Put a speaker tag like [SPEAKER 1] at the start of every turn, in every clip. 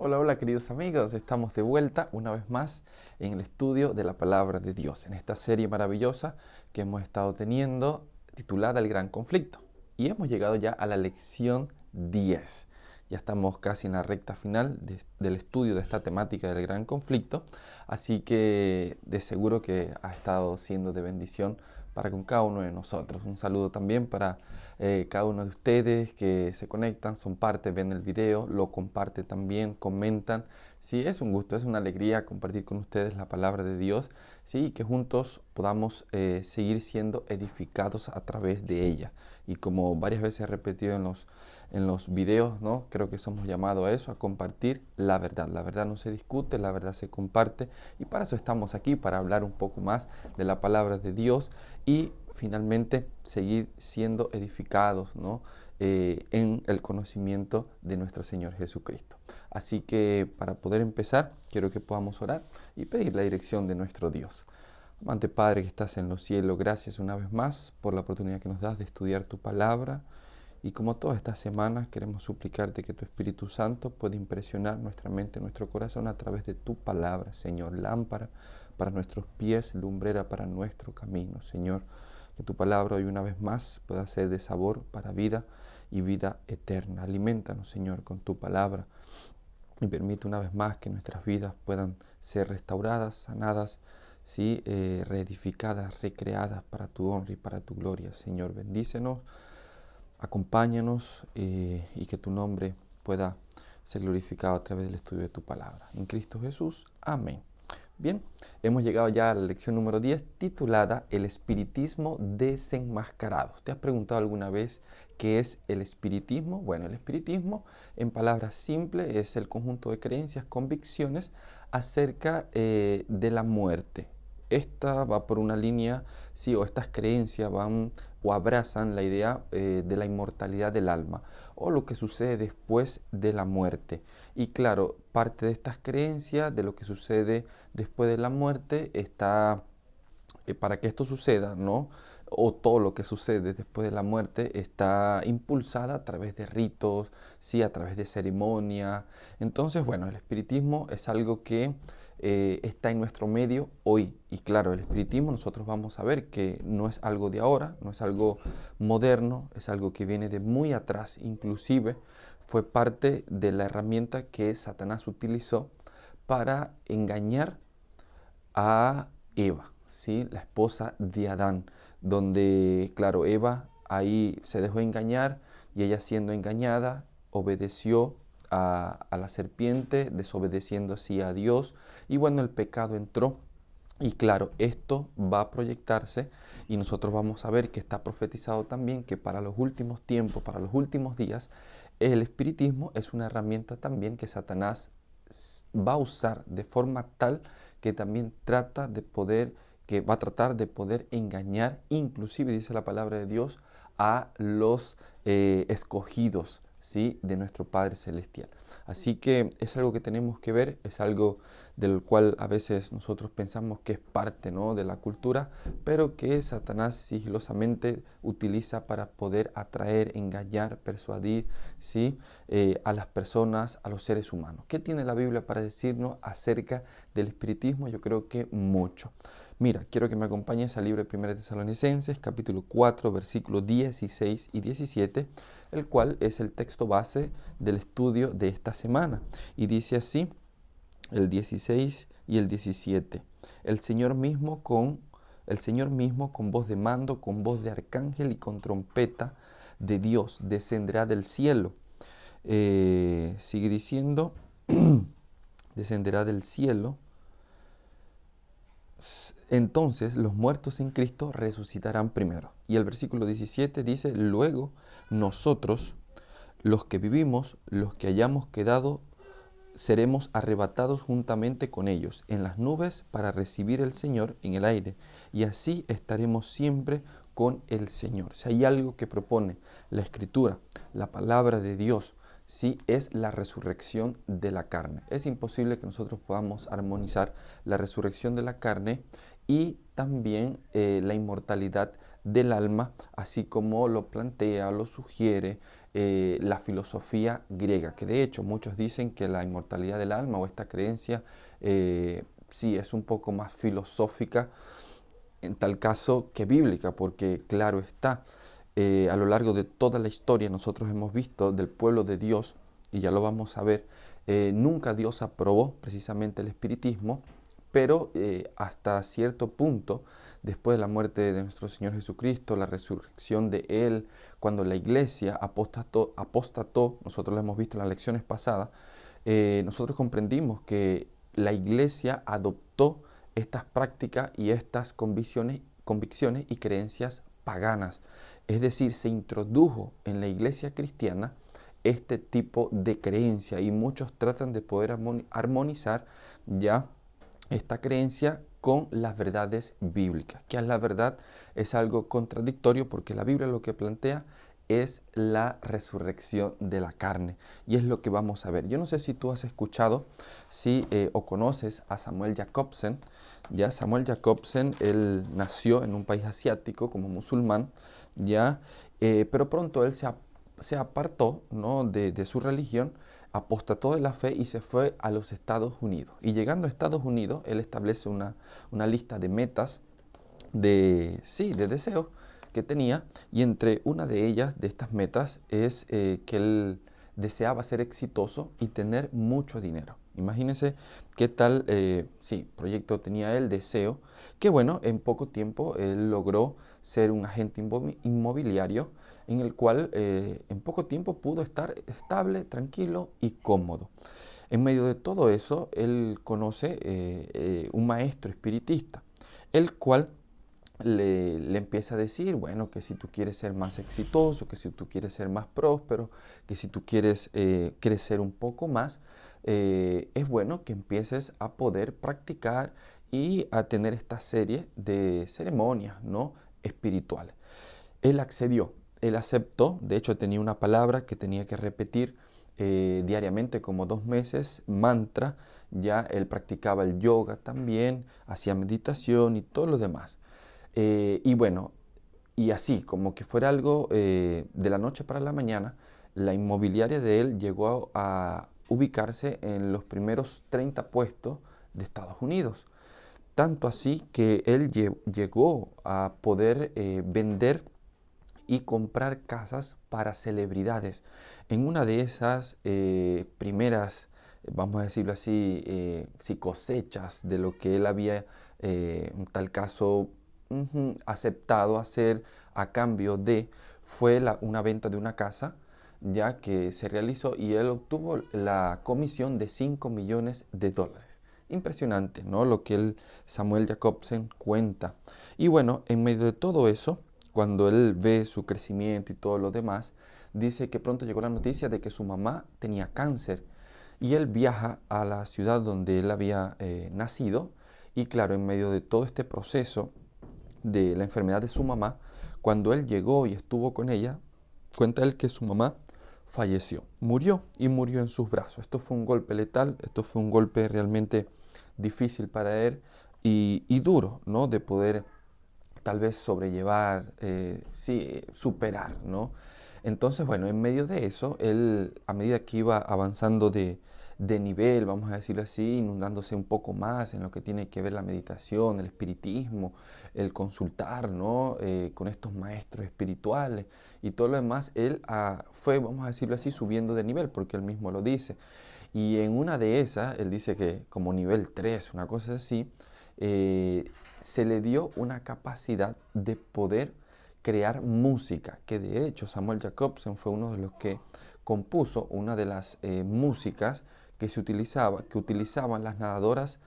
[SPEAKER 1] Hola, hola queridos amigos, estamos de vuelta una vez más en el estudio de la palabra de Dios, en esta serie maravillosa que hemos estado teniendo titulada El Gran Conflicto. Y hemos llegado ya a la lección 10. Ya estamos casi en la recta final del estudio de esta temática del Gran Conflicto, así que de seguro que ha estado siendo de bendición para con cada uno de nosotros. Un saludo también para cada uno de ustedes que se conectan, son parte, ven el video, lo comparten también, comentan. Sí, es un gusto, es una alegría compartir con ustedes la palabra de Dios, sí, y que juntos podamos seguir siendo edificados a través de ella. Y como varias veces he repetido en los videos, ¿no? Creo que somos llamados a eso, a compartir la verdad. La verdad no se discute, la verdad se comparte. Y para eso estamos aquí, para hablar un poco más de la palabra de Dios y finalmente seguir siendo edificados, ¿no? En el conocimiento de nuestro Señor Jesucristo. Así que para poder empezar, quiero que podamos orar y pedir la dirección de nuestro Dios. Amante Padre que estás en los cielos, gracias una vez más por la oportunidad que nos das de estudiar tu palabra. Y como todas estas semanas queremos suplicarte que tu Espíritu Santo pueda impresionar nuestra mente, nuestro corazón a través de tu palabra, Señor. Lámpara para nuestros pies, lumbrera para nuestro camino, Señor. Que tu palabra hoy una vez más pueda ser de sabor para vida y vida eterna. Aliméntanos, Señor, con tu palabra y permite una vez más que nuestras vidas puedan ser restauradas, sanadas, ¿sí? Reedificadas, recreadas para tu honra y para tu gloria. Señor, bendícenos, acompáñanos y que tu nombre pueda ser glorificado a través del estudio de tu palabra. En Cristo Jesús. Amén. Bien, hemos llegado ya a la lección número 10 titulada El espiritismo desenmascarado. ¿Te has preguntado alguna vez qué es el espiritismo? Bueno, el espiritismo, en palabras simples, es el conjunto de creencias, convicciones acerca de la muerte. Esta va por una línea, sí, o estas creencias van o abrazan la idea de la inmortalidad del alma o lo que sucede después de la muerte. Y claro, parte de estas creencias, de lo que sucede después de la muerte, está, para que esto suceda, ¿no? O todo lo que sucede después de la muerte está impulsada a través de ritos, sí, a través de ceremonia. Entonces, bueno, el espiritismo es algo que está en nuestro medio hoy. Y claro, el espiritismo nosotros vamos a ver que no es algo de ahora, no es algo moderno, es algo que viene de muy atrás. Inclusive fue parte de la herramienta que Satanás utilizó para engañar a Eva, ¿sí? La esposa de Adán, donde, claro, Eva ahí se dejó engañar y ella siendo engañada obedeció a la serpiente, desobedeciendo así a Dios y bueno, el pecado entró. Y claro, esto va a proyectarse y nosotros vamos a ver que está profetizado también que para los últimos tiempos, para los últimos días, el espiritismo es una herramienta también que Satanás va a usar de forma tal que también trata de poder, que va a tratar de poder engañar, inclusive dice la palabra de Dios, a los escogidos, ¿sí? De nuestro Padre Celestial. Así que es algo que tenemos que ver, es algo del cual a veces nosotros pensamos que es parte, ¿no? De la cultura, pero que Satanás sigilosamente utiliza para poder atraer, engañar, persuadir, ¿sí? A las personas, a los seres humanos. ¿Qué tiene la Biblia para decirnos acerca del espiritismo? Yo creo que mucho. Mira, quiero que me acompañes al libro de 1 Tesalonicenses, capítulo 4, versículos 16 y 17, el cual es el texto base del estudio de esta semana. Y dice así, el 16 y el 17. El Señor mismo con voz de mando, con voz de arcángel y con trompeta de Dios descenderá del cielo. Sigue diciendo, descenderá del cielo. Entonces los muertos en Cristo resucitarán primero. Y el versículo 17 dice, luego nosotros, los que vivimos, los que hayamos quedado, seremos arrebatados juntamente con ellos en las nubes para recibir al Señor en el aire. Y así estaremos siempre con el Señor. Si hay algo que propone la Escritura, la palabra de Dios, sí es la resurrección de la carne. Es imposible que nosotros podamos armonizar la resurrección de la carne y también la inmortalidad del alma, así como lo plantea, lo sugiere la filosofía griega, que de hecho muchos dicen que la inmortalidad del alma o esta creencia sí es un poco más filosófica en tal caso que bíblica, porque claro está, a lo largo de toda la historia nosotros hemos visto del pueblo de Dios, y ya lo vamos a ver, nunca Dios aprobó precisamente el espiritismo, pero hasta cierto punto, después de la muerte de nuestro Señor Jesucristo, la resurrección de Él, cuando la iglesia apostató, nosotros lo hemos visto en las lecciones pasadas, nosotros comprendimos que la iglesia adoptó estas prácticas y estas convicciones y creencias paganas. Es decir, se introdujo en la iglesia cristiana este tipo de creencia y muchos tratan de poder armonizar ya esta creencia con las verdades bíblicas. Que es la verdad es algo contradictorio porque la Biblia lo que plantea es la resurrección de la carne y es lo que vamos a ver. Yo no sé si tú has escuchado o conoces a Samuel Jacobsen. Ya Samuel Jacobsen, él nació en un país asiático como musulmán, ya, pero pronto él se apartó, ¿no?, de su religión, apostató de la fe y se fue a los Estados Unidos. Y llegando a Estados Unidos, él establece una lista de metas, de deseos que tenía, y entre una de ellas, de estas metas, es que él deseaba ser exitoso y tener mucho dinero. Imagínense qué tal, proyecto tenía él, deseo, que bueno, en poco tiempo él logró ser un agente inmobiliario en el cual en poco tiempo pudo estar estable, tranquilo y cómodo. En medio de todo eso, él conoce un maestro espiritista, el cual le empieza a decir, bueno, que si tú quieres ser más exitoso, que si tú quieres ser más próspero, que si tú quieres crecer un poco más, es bueno que empieces a poder practicar y a tener esta serie de ceremonias, ¿no?, espirituales. Él accedió, él aceptó, de hecho tenía una palabra que tenía que repetir diariamente como 2 meses, mantra, ya él practicaba el yoga también, hacía meditación y todo lo demás. Y bueno, y así, como que fuera algo de la noche para la mañana, la inmobiliaria de él llegó a ubicarse en los primeros 30 puestos de Estados Unidos. Tanto así que él llegó a poder vender y comprar casas para celebridades. En una de esas primeras, vamos a decirlo así, cosechas de lo que él había, en tal caso, aceptado hacer a cambio de, fue una venta de una casa ya que se realizó y él obtuvo la comisión de $5 millones. Impresionante, ¿no?, lo que Samuel Jacobsen cuenta. Y bueno, en medio de todo eso, cuando él ve su crecimiento y todo lo demás, dice que pronto llegó la noticia de que su mamá tenía cáncer y él viaja a la ciudad donde él había nacido y claro, en medio de todo este proceso de la enfermedad de su mamá, cuando él llegó y estuvo con ella, cuenta él que su mamá falleció, murió y murió en sus brazos. Esto fue un golpe letal, esto fue un golpe realmente difícil para él y duro, ¿no?, de poder tal vez sobrellevar, superar, ¿no? Entonces, bueno, en medio de eso, él, a medida que iba avanzando de nivel, vamos a decirlo así, inundándose un poco más en lo que tiene que ver la meditación, el espiritismo, el consultar, ¿no?, con estos maestros espirituales y todo lo demás, él fue, vamos a decirlo así, subiendo de nivel, porque él mismo lo dice. Y en una de esas, él dice que como nivel 3, una cosa así, se le dio una capacidad de poder crear música, que de hecho Samuel Jacobsen fue uno de los que compuso una de las músicas que utilizaban las nadadoras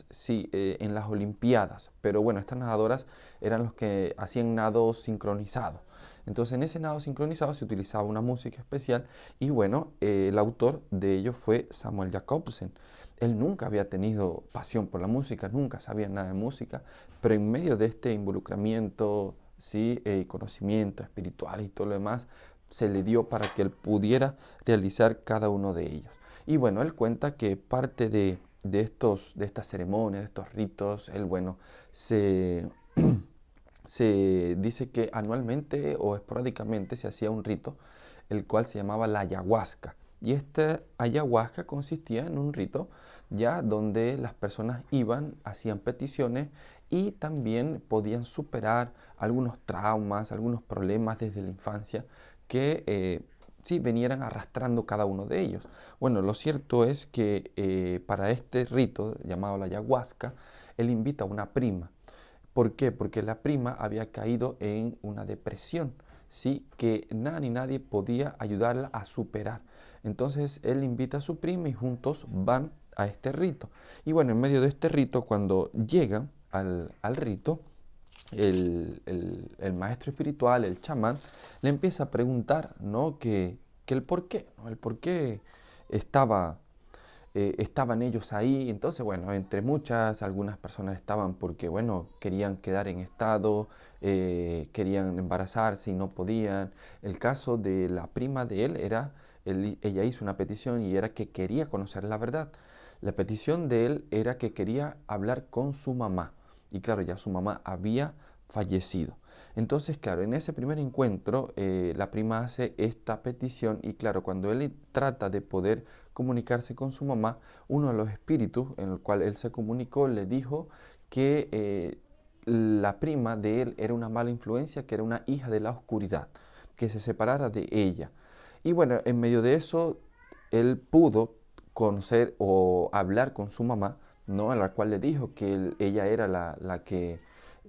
[SPEAKER 1] sí, en las Olimpiadas, pero bueno, estas nadadoras eran los que hacían nado sincronizado. Entonces en ese nado sincronizado se utilizaba una música especial y bueno, el autor de ello fue Samuel Jacobsen. Él nunca había tenido pasión por la música, nunca sabía nada de música, pero en medio de este involucramiento, sí, conocimiento espiritual y todo lo demás, se le dio para que él pudiera realizar cada uno de ellos. Y bueno, él cuenta que parte de estas ceremonias, de estos ritos, él, bueno, se se dice que anualmente o esporádicamente se hacía un rito, el cual se llamaba la ayahuasca. Y esta ayahuasca consistía en un rito ya donde las personas iban, hacían peticiones y también podían superar algunos traumas, algunos problemas desde la infancia que sí venieran arrastrando cada uno de ellos. Bueno, lo cierto es que para este rito llamado la ayahuasca, él invita a una prima. ¿Por qué? Porque la prima había caído en una depresión, ¿sí? Que nada ni nadie podía ayudarla a superar. Entonces él invita a su prima y juntos van a este rito. Y bueno, en medio de este rito, cuando llegan al rito, el maestro espiritual, el chamán, le empieza a preguntar, ¿no? Que el por qué, ¿no? El por qué estaba estaban ellos ahí. Entonces, bueno, entre muchas, algunas personas estaban porque, bueno, querían quedar en estado, querían embarazarse y no podían. El caso de la prima de él era, ella hizo una petición y era que quería conocer la verdad. La petición de él era que quería hablar con su mamá. Y claro, ya su mamá había fallecido. Entonces, claro, en ese primer encuentro, la prima hace esta petición y claro, cuando él trata de poder comunicarse con su mamá, uno de los espíritus en el cual él se comunicó le dijo que la prima de él era una mala influencia, que era una hija de la oscuridad, que se separara de ella. Y bueno, en medio de eso, él pudo conocer o hablar con su mamá, ¿no? A la cual le dijo que ella era la que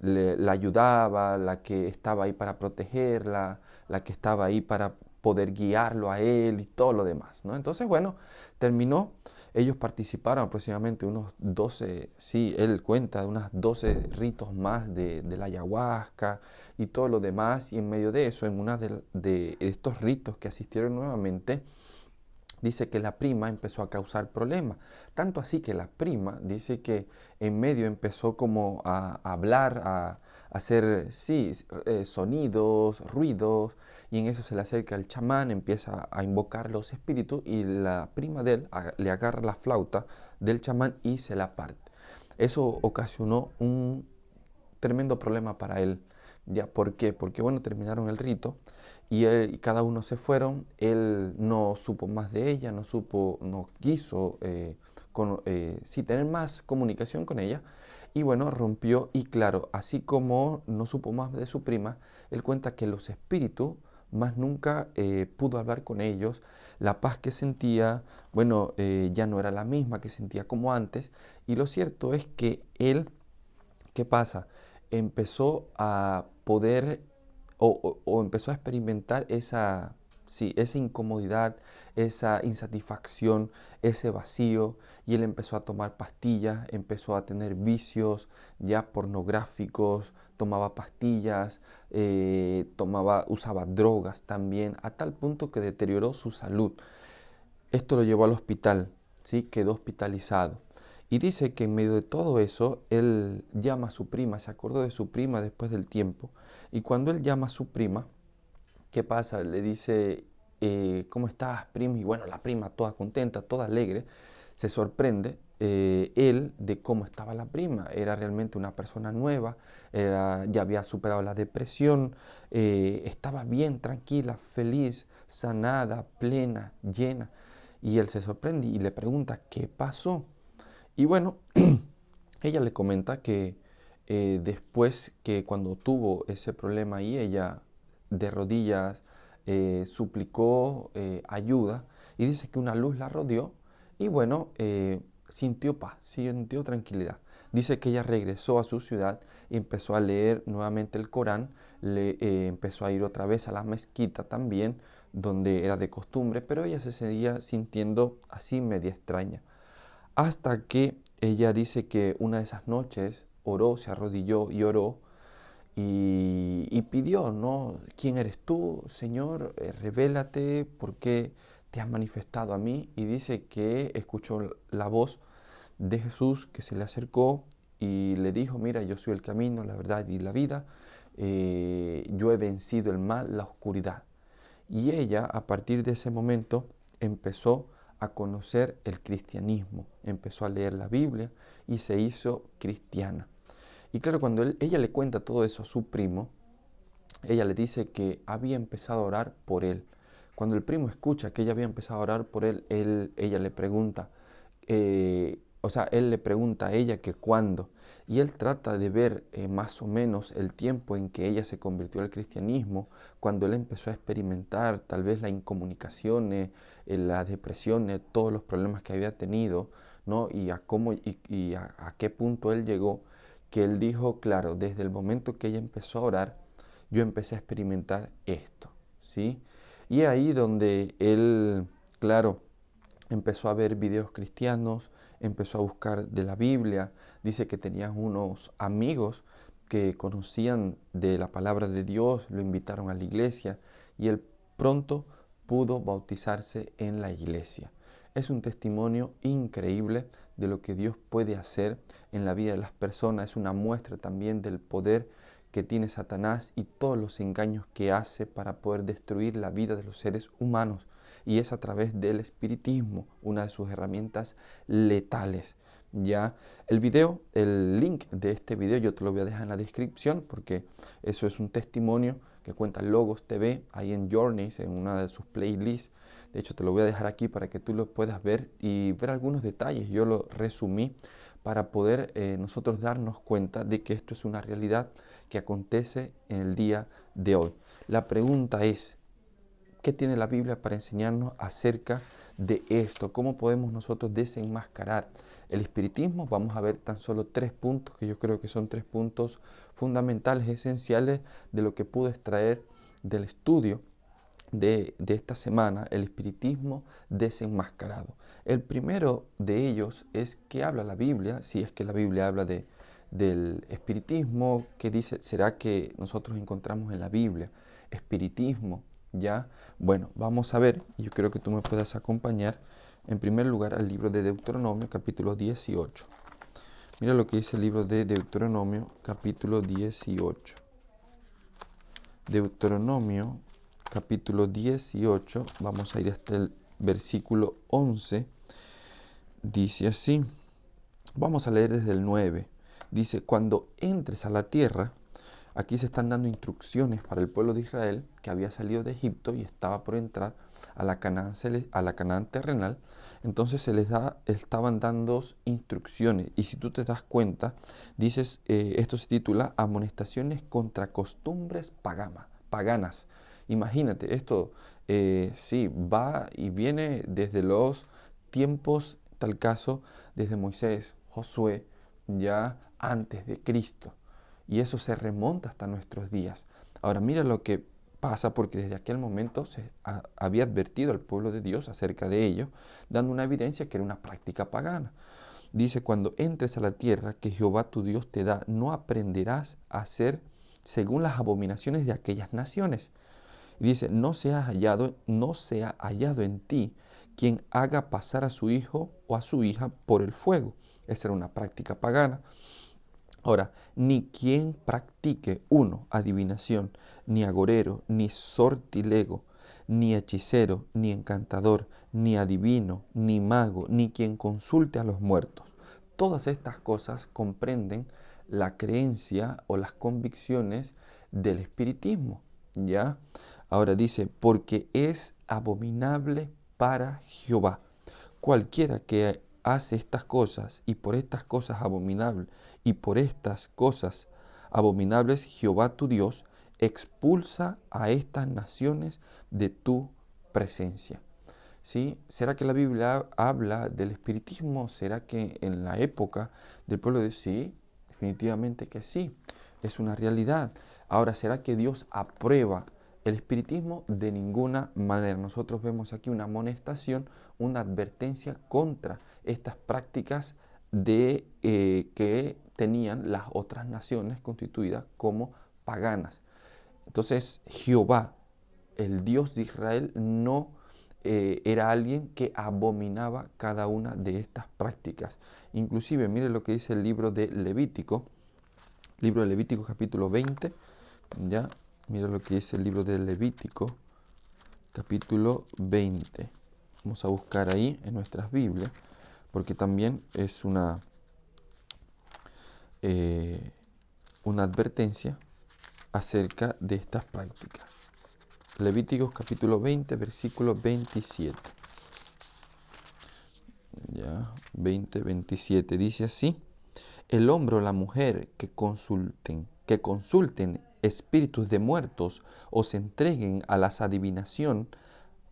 [SPEAKER 1] la ayudaba, la que estaba ahí para protegerla, la que estaba ahí para poder guiarlo a él y todo lo demás, ¿no? Entonces, bueno, terminó, ellos participaron aproximadamente unos 12, sí, él cuenta, unas 12 ritos más de la ayahuasca y todo lo demás, y en medio de eso, en una de estos ritos que asistieron nuevamente, dice que la prima empezó a causar problemas. Tanto así que la prima dice que en medio empezó como a hablar, a hacer, sí, sonidos, ruidos, y en eso se le acerca el chamán, empieza a invocar los espíritus y la prima de él le agarra la flauta del chamán y se la parte. Eso ocasionó un tremendo problema para él. ¿Ya? ¿Por qué? Porque bueno, terminaron el rito y cada uno se fueron, él no supo más de ella, no supo, no quiso sí, tener más comunicación con ella y bueno, rompió y claro, así como no supo más de su prima, él cuenta que los espíritus más nunca pudo hablar con ellos, la paz que sentía, bueno, ya no era la misma que sentía como antes y lo cierto es que él, ¿qué pasa? Empezó a poder o empezó a experimentar esa, sí, esa incomodidad, esa insatisfacción, ese vacío, y él empezó a tomar pastillas, empezó a tener vicios ya pornográficos, tomaba pastillas, usaba drogas también, a tal punto que deterioró su salud. Esto lo llevó al hospital, ¿sí? Quedó hospitalizado. Y dice que en medio de todo eso, él llama a su prima, se acordó de su prima después del tiempo. Y cuando él llama a su prima, ¿qué pasa? Le dice, ¿cómo estás, prima? Y bueno, la prima toda contenta, toda alegre, se sorprende él de cómo estaba la prima. Era realmente una persona nueva, ya había superado la depresión, estaba bien, tranquila, feliz, sanada, plena, llena. Y él se sorprende y le pregunta, ¿qué pasó? Y bueno, ella le comenta que después que cuando tuvo ese problema ahí, ella de rodillas suplicó ayuda y dice que una luz la rodeó y bueno, sintió paz, sintió tranquilidad. Dice que ella regresó a su ciudad y empezó a leer nuevamente el Corán, empezó a ir otra vez a la mezquita también, donde era de costumbre, pero ella se seguía sintiendo así media extraña. Hasta que ella dice que una de esas noches oró, se arrodilló y oró y pidió, ¿no? ¿Quién eres tú, Señor? Revélate, ¿por qué te has manifestado a mí? Y dice que escuchó la voz de Jesús que se le acercó y le dijo, mira, yo soy el camino, la verdad y la vida, yo he vencido el mal, la oscuridad. Y ella, a partir de ese momento, empezó a conocer el cristianismo, empezó a leer la Biblia y se hizo cristiana. Y claro, cuando ella le cuenta todo eso a su primo, ella le dice que había empezado a orar por él. Cuando el primo escucha que ella había empezado a orar por él, ella le pregunta, él le pregunta a ella que cuándo. Y él trata de ver más o menos el tiempo en que ella se convirtió al cristianismo, cuando él empezó a experimentar tal vez la incomunicación, las depresiones, todos los problemas que había tenido, ¿no? Y a cómo y a qué punto él llegó, que él dijo, claro, desde el momento que ella empezó a orar, yo empecé a experimentar esto, ¿sí? Y ahí donde él, claro, empezó a ver videos cristianos, empezó a buscar de la Biblia, dice que tenía unos amigos que conocían de la palabra de Dios, lo invitaron a la iglesia y él pronto pudo bautizarse en la iglesia. Es un testimonio increíble de lo que Dios puede hacer en la vida de las personas, es una muestra también del poder que tiene Satanás y todos los engaños que hace para poder destruir la vida de los seres humanos. Y es a través del espiritismo, una de sus herramientas letales. Ya el link de este video yo te lo voy a dejar en la descripción porque eso es un testimonio que cuenta Logos TV ahí en Journeys, en una de sus playlists. De hecho te lo voy a dejar aquí para que tú lo puedas ver y ver algunos detalles. Yo lo resumí para poder nosotros darnos cuenta de que esto es una realidad que acontece en el día de hoy. La pregunta es, ¿qué tiene la Biblia para enseñarnos acerca de esto? ¿Cómo podemos nosotros desenmascarar el espiritismo? Vamos a ver tan solo 3 puntos, que yo creo que son 3 puntos fundamentales, esenciales de lo que pude extraer del estudio de esta semana, el espiritismo desenmascarado. El primero de ellos es que habla la Biblia, si es que la Biblia habla del espiritismo, que dice, ¿será que nosotros encontramos en la Biblia espiritismo? ¿Ya? Bueno, vamos a ver, yo creo que tú me puedas acompañar en primer lugar al libro de Deuteronomio, capítulo 18. Mira lo que dice el libro de Deuteronomio, capítulo 18. Deuteronomio, capítulo 18, vamos a ir hasta el versículo 11, dice así, vamos a leer desde el 9, dice, cuando entres a la tierra, aquí se están dando instrucciones para el pueblo de Israel que había salido de Egipto y estaba por entrar a la Canaán terrenal. Entonces estaban dando instrucciones. Y si tú te das cuenta, dices, esto se titula Amonestaciones contra costumbres paganas. Imagínate, esto sí, va y viene desde los tiempos, tal caso, desde Moisés, Josué, ya antes de Cristo. Y eso se remonta hasta nuestros días. Ahora mira lo que pasa porque desde aquel momento se había advertido al pueblo de Dios acerca de ello, dando una evidencia que era una práctica pagana. Dice, cuando entres a la tierra que Jehová tu Dios te da, no aprenderás a hacer según las abominaciones de aquellas naciones. Y dice, no sea hallado en ti quien haga pasar a su hijo o a su hija por el fuego. Esa era una práctica pagana. Ahora, ni quien practique adivinación, ni agorero, ni sortilego, ni hechicero, ni encantador, ni adivino, ni mago, ni quien consulte a los muertos. Todas estas cosas comprenden la creencia o las convicciones del espiritismo, ¿ya? Ahora dice, porque es abominable para Jehová. Cualquiera que hace estas cosas y por estas cosas abominables y por estas cosas abominables Jehová tu Dios expulsa a estas naciones de tu presencia. ¿Sí? ¿Será que la Biblia habla del espiritismo? ¿Será que en la época del pueblo de sí? Definitivamente que sí, es una realidad. Ahora, ¿será que Dios aprueba el espiritismo? De ninguna manera. Nosotros vemos aquí una amonestación, una advertencia contra estas prácticas que tenían las otras naciones constituidas como paganas. Entonces, Jehová, el Dios de Israel, no era alguien que abominaba cada una de estas prácticas. Inclusive, mire lo que dice el libro de Levítico capítulo 20, ya, mira lo que dice el libro de Levítico capítulo 20. Vamos a buscar ahí en nuestras Biblias, porque también es una una advertencia acerca de estas prácticas. Levíticos capítulo 20, versículo 27. Ya, 20, 27 dice así: el hombre o la mujer que consulten espíritus de muertos o se entreguen a las adivinación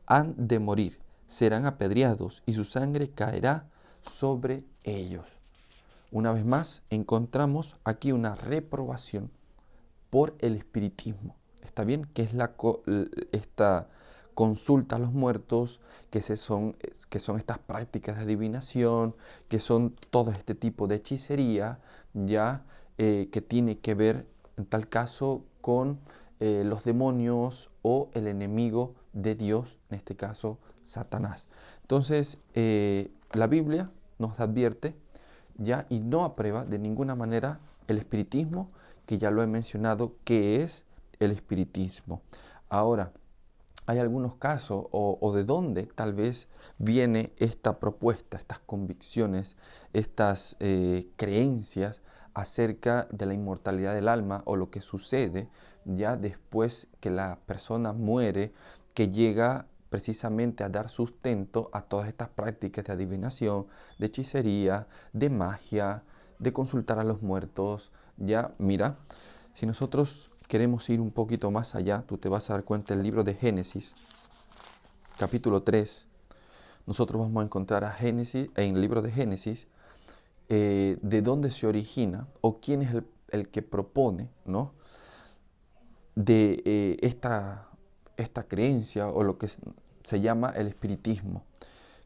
[SPEAKER 1] han de morir, serán apedreados y su sangre caerá sobre ellos. Una vez más, encontramos aquí una reprobación por el espiritismo. ¿Está bien? Que es esta consulta a los muertos, que son estas prácticas de adivinación, que son todo este tipo de hechicería, ya que tiene que ver, en tal caso, con los demonios o el enemigo de Dios, en este caso, Satanás. Entonces, la Biblia nos advierte ya y no aprueba de ninguna manera el espiritismo, que ya lo he mencionado, que es el espiritismo. Ahora, hay algunos casos o de dónde tal vez viene esta propuesta, estas convicciones, estas creencias acerca de la inmortalidad del alma o lo que sucede ya después que la persona muere, que llega precisamente a dar sustento a todas estas prácticas de adivinación, de hechicería, de magia, de consultar a los muertos. Ya, mira, si nosotros queremos ir un poquito más allá, tú te vas a dar cuenta el libro de Génesis, capítulo 3. Nosotros vamos a encontrar a Génesis, en el libro de Génesis, de dónde se origina o quién es el que propone, ¿no?, de esta creencia o lo que se llama el espiritismo.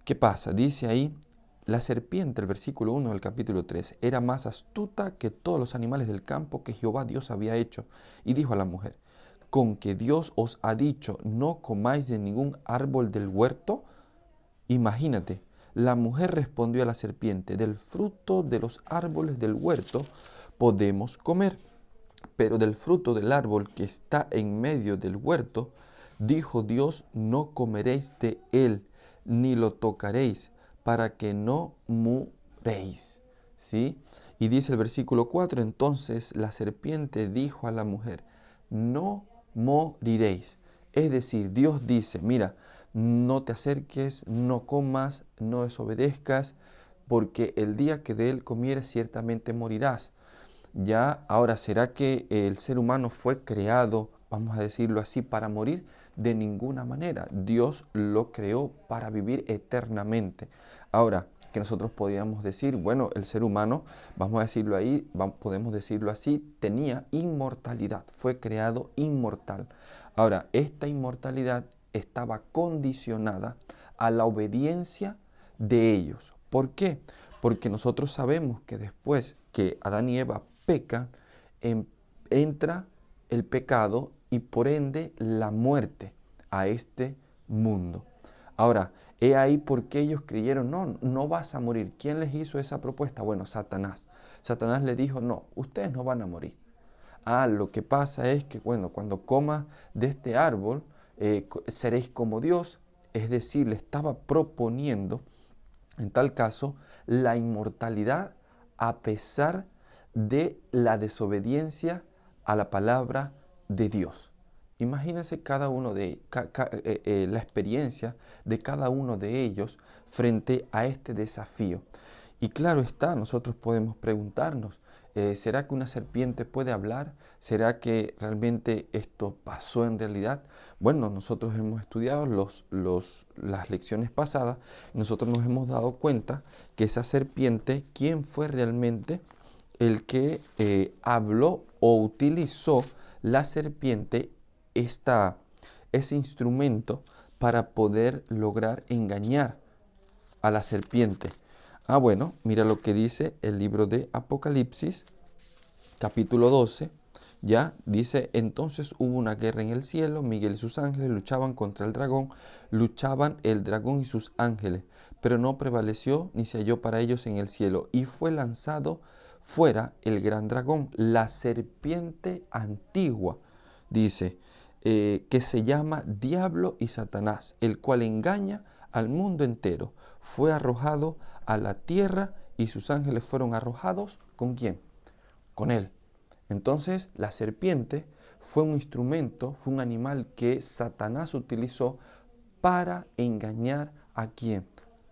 [SPEAKER 1] ¿Qué pasa? Dice ahí: la serpiente, el versículo 1 del capítulo 3, era más astuta que todos los animales del campo que Jehová Dios había hecho. Y dijo a la mujer: ¿con que Dios os ha dicho, no comáis de ningún árbol del huerto? Imagínate, la mujer respondió a la serpiente: del fruto de los árboles del huerto podemos comer, pero del fruto del árbol que está en medio del huerto, dijo Dios, no comeréis de él, ni lo tocaréis, para que no muréis. ¿Sí? Y dice el versículo 4, entonces la serpiente dijo a la mujer: no moriréis. Es decir, Dios dice: mira, no te acerques, no comas, no desobedezcas, porque el día que de él comieres ciertamente morirás. Ya, ahora, ¿será que el ser humano fue creado, vamos a decirlo así, para morir? De ninguna manera. Dios lo creó para vivir eternamente. Ahora, que nosotros podríamos decir, bueno, el ser humano, vamos a decirlo ahí, podemos decirlo así, tenía inmortalidad, fue creado inmortal. Ahora, esta inmortalidad estaba condicionada a la obediencia de ellos. ¿Por qué? Porque nosotros sabemos que después que Adán y Eva pecan, entra el pecado y por ende la muerte a este mundo. Ahora, he ahí porque ellos creyeron: no, no vas a morir. ¿Quién les hizo esa propuesta? Bueno, Satanás. Satanás les dijo: no, ustedes no van a morir. Lo que pasa es que, bueno, cuando comas de este árbol, seréis como Dios. Es decir, le estaba proponiendo, en tal caso, la inmortalidad a pesar de la desobediencia a la palabra de Dios. Imagínense la experiencia de cada uno de ellos frente a este desafío. Y claro está, nosotros podemos preguntarnos, ¿será que una serpiente puede hablar? ¿Será que realmente esto pasó en realidad? Bueno, nosotros hemos estudiado las lecciones pasadas, nosotros nos hemos dado cuenta que esa serpiente, ¿quién fue realmente el que habló o utilizó la serpiente, ese instrumento para poder lograr engañar a la serpiente? Bueno, mira lo que dice el libro de Apocalipsis, capítulo 12. Ya dice: entonces hubo una guerra en el cielo, Miguel y sus ángeles luchaban contra el dragón, luchaban el dragón y sus ángeles, pero no prevaleció ni se halló para ellos en el cielo, y fue lanzado fuera el gran dragón, la serpiente antigua, dice, que se llama Diablo y Satanás, el cual engaña al mundo entero. Fue arrojado a la tierra y sus ángeles fueron arrojados, ¿con quién? Con él. Entonces, la serpiente fue un instrumento, fue un animal que Satanás utilizó para engañar ¿a quién?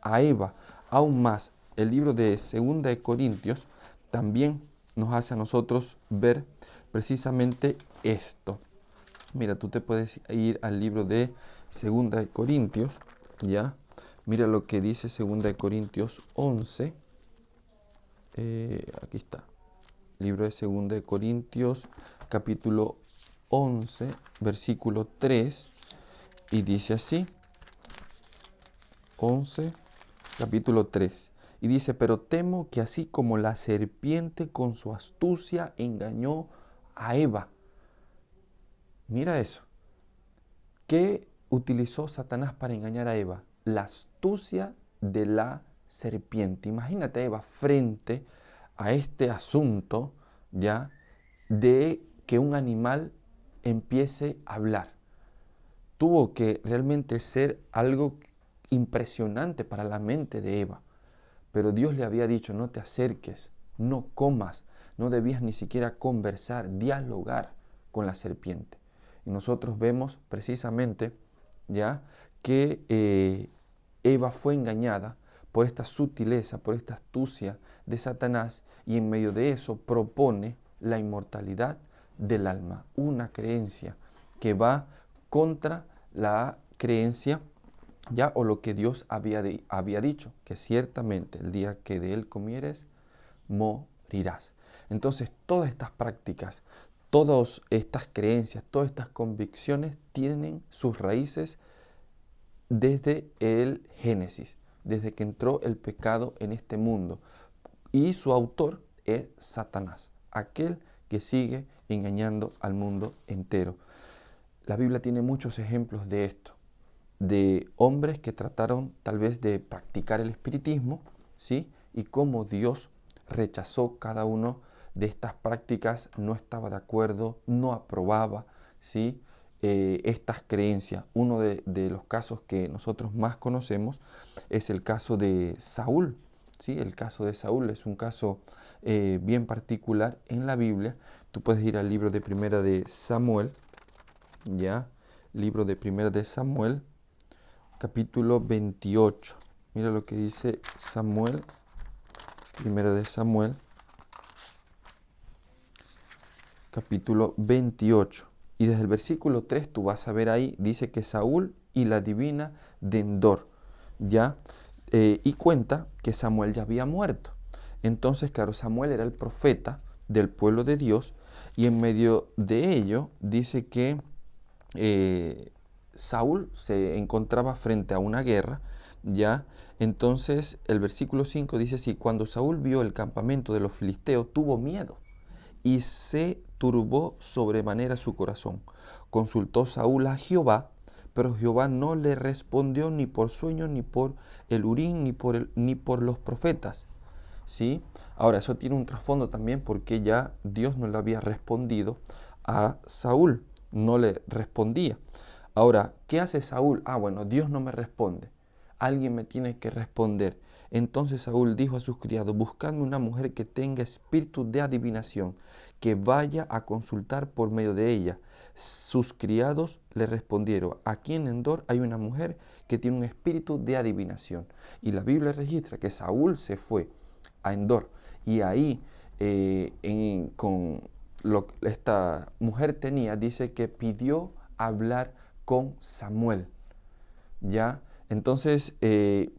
[SPEAKER 1] A Eva. Aún más, el libro de 2 de Corintios también nos hace a nosotros ver precisamente esto. Mira, tú te puedes ir al libro de 2 de Corintios, ¿ya? Mira lo que dice 2 de Corintios 11. Aquí está. Libro de 2 de Corintios, capítulo 11, versículo 3. Y dice así, 11, capítulo 3. Y dice, pero temo que así como la serpiente con su astucia engañó a Eva. Mira eso. ¿Qué utilizó Satanás para engañar a Eva? La astucia de la serpiente. Imagínate, Eva, frente a este asunto, ¿ya? De que un animal empiece a hablar. Tuvo que realmente ser algo impresionante para la mente de Eva. Pero Dios le había dicho, no te acerques, no comas, no debías ni siquiera conversar, dialogar con la serpiente. Y nosotros vemos precisamente ya que Eva fue engañada por esta sutileza, por esta astucia de Satanás, y en medio de eso propone la inmortalidad del alma, una creencia que va contra la creencia ya o lo que Dios había dicho, que ciertamente el día que de él comieres, morirás. Entonces todas estas prácticas, todas estas creencias, todas estas convicciones tienen sus raíces desde el Génesis, desde que entró el pecado en este mundo. Y su autor es Satanás, aquel que sigue engañando al mundo entero. La Biblia tiene muchos ejemplos de esto, de hombres que trataron tal vez de practicar el espiritismo, ¿sí? Y cómo Dios rechazó cada uno de estas prácticas, no estaba de acuerdo, no aprobaba, ¿sí? Estas creencias. Uno de los casos que nosotros más conocemos es el caso de Saúl, ¿sí? El caso de Saúl es un caso bien particular en la Biblia. Tú puedes ir al libro de Primera de Samuel, ¿ya? Libro de Primera de Samuel, capítulo 28. Mira lo que dice Samuel, Primera de Samuel, capítulo 28. Y desde el versículo 3 tú vas a ver ahí, dice que Saúl y la divina de Endor, ¿ya? Y cuenta que Samuel ya había muerto. Entonces, claro, Samuel era el profeta del pueblo de Dios, y en medio de ello dice que Saúl se encontraba frente a una guerra, ¿ya? Entonces el versículo 5 dice así, cuando Saúl vio el campamento de los filisteos, tuvo miedo y se turbó sobremanera su corazón. Consultó Saúl a Jehová, pero Jehová no le respondió ni por sueño, ni por el Urim, ni por los profetas, ¿sí? Ahora, eso tiene un trasfondo también porque ya Dios no le había respondido a Saúl, no le respondía. Ahora, ¿qué hace Saúl? Bueno, Dios no me responde, alguien me tiene que responder. Entonces Saúl dijo a sus criados, buscadme una mujer que tenga espíritu de adivinación, que vaya a consultar por medio de ella. Sus criados le respondieron, aquí en Endor hay una mujer que tiene un espíritu de adivinación. Y la Biblia registra que Saúl se fue a Endor, y ahí con lo que esta mujer tenía, dice que pidió hablar con Samuel, ¿ya? Entonces,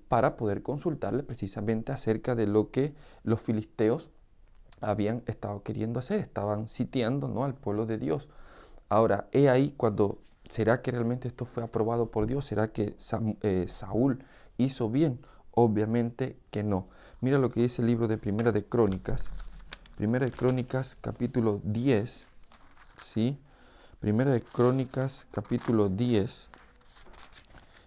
[SPEAKER 1] para poder consultarle precisamente acerca de lo que los filisteos habían estado queriendo hacer, estaban sitiando, ¿no?, al pueblo de Dios. Ahora, he ahí cuando, ¿será que realmente esto fue aprobado por Dios? ¿Será que Saúl hizo bien? Obviamente que no. Mira lo que dice el libro de Primera de Crónicas, capítulo 10, ¿sí? Primera de Crónicas, capítulo 10.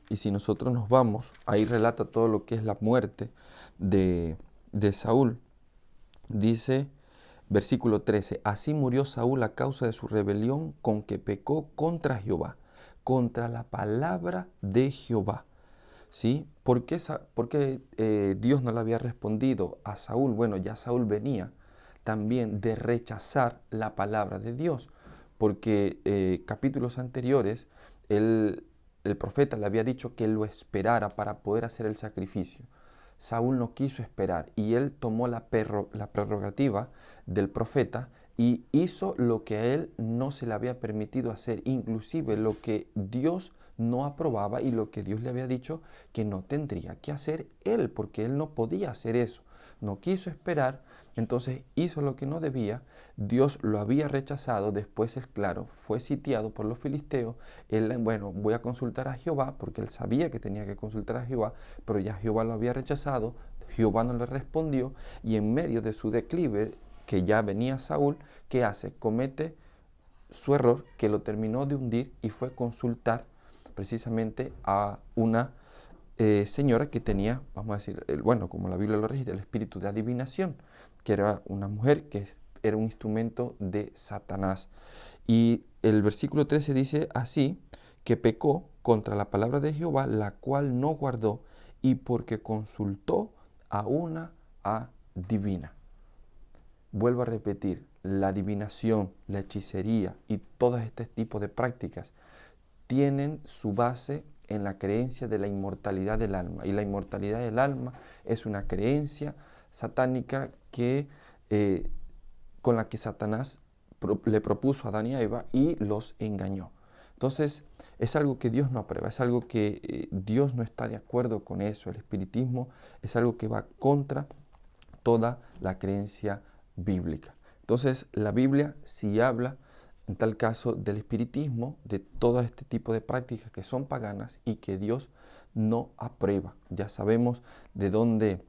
[SPEAKER 1] Y si nosotros nos vamos, ahí relata todo lo que es la muerte de Saúl. Dice, versículo 13, así murió Saúl a causa de su rebelión con que pecó contra Jehová, contra la palabra de Jehová. ¿Sí? ¿Por qué Dios no le había respondido a Saúl? Bueno, ya Saúl venía también de rechazar la palabra de Dios, porque capítulos anteriores el profeta le había dicho que lo esperara para poder hacer el sacrificio. Saúl no quiso esperar y él tomó la prerrogativa del profeta y hizo lo que a él no se le había permitido hacer, inclusive lo que Dios no aprobaba y lo que Dios le había dicho que no tendría que hacer él, porque él no podía hacer eso. No quiso esperar, entonces hizo lo que no debía. Dios lo había rechazado. Después él, claro, fue sitiado por los filisteos. Él, bueno, voy a consultar a Jehová, porque él sabía que tenía que consultar a Jehová, pero ya Jehová lo había rechazado. Jehová no le respondió y en medio de su declive, que ya venía Saúl, ¿qué hace? Comete su error que lo terminó de hundir y fue consultar precisamente a una señora que tenía, vamos a decir, bueno, como la Biblia lo registra, el espíritu de adivinación, que era una mujer que era un instrumento de Satanás. Y el versículo 13 dice así, que pecó contra la palabra de Jehová, la cual no guardó, y porque consultó a una adivina. Vuelvo a repetir, la adivinación, la hechicería y todos este tipo de prácticas tienen su base en la creencia de la inmortalidad del alma. Y la inmortalidad del alma es una creencia satánica con la que Satanás le propuso a Adán y a Eva y los engañó. Entonces, es algo que Dios no aprueba, es algo que Dios no está de acuerdo con eso. El espiritismo es algo que va contra toda la creencia bíblica. Entonces, la Biblia sí habla, en tal caso, del espiritismo, de todo este tipo de prácticas que son paganas y que Dios no aprueba. Ya sabemos de dónde,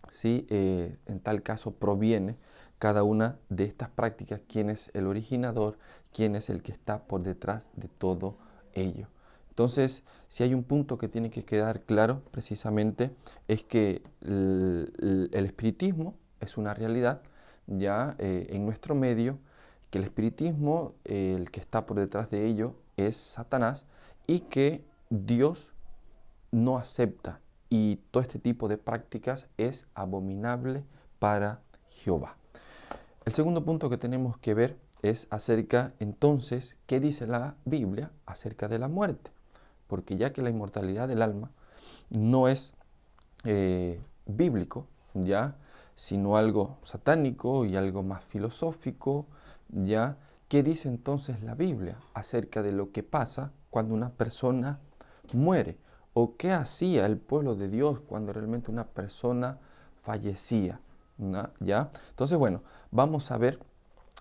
[SPEAKER 1] sí, en tal caso, proviene cada una de estas prácticas, quién es el originador, quién es el que está por detrás de todo ello. Entonces, si hay un punto que tiene que quedar claro precisamente es que el espiritismo es una realidad ya en nuestro medio, que el espiritismo, el que está por detrás de ello, es Satanás y que Dios no acepta y todo este tipo de prácticas es abominable para Jehová. El segundo punto que tenemos que ver es acerca entonces, ¿qué dice la Biblia acerca de la muerte? Porque ya que la inmortalidad del alma no es bíblico, ya, sino algo satánico y algo más filosófico, ya, ¿qué dice entonces la Biblia acerca de lo que pasa cuando una persona muere? ¿O qué hacía el pueblo de Dios cuando realmente una persona fallecía? ¿No? ¿Ya? Entonces, bueno, vamos a ver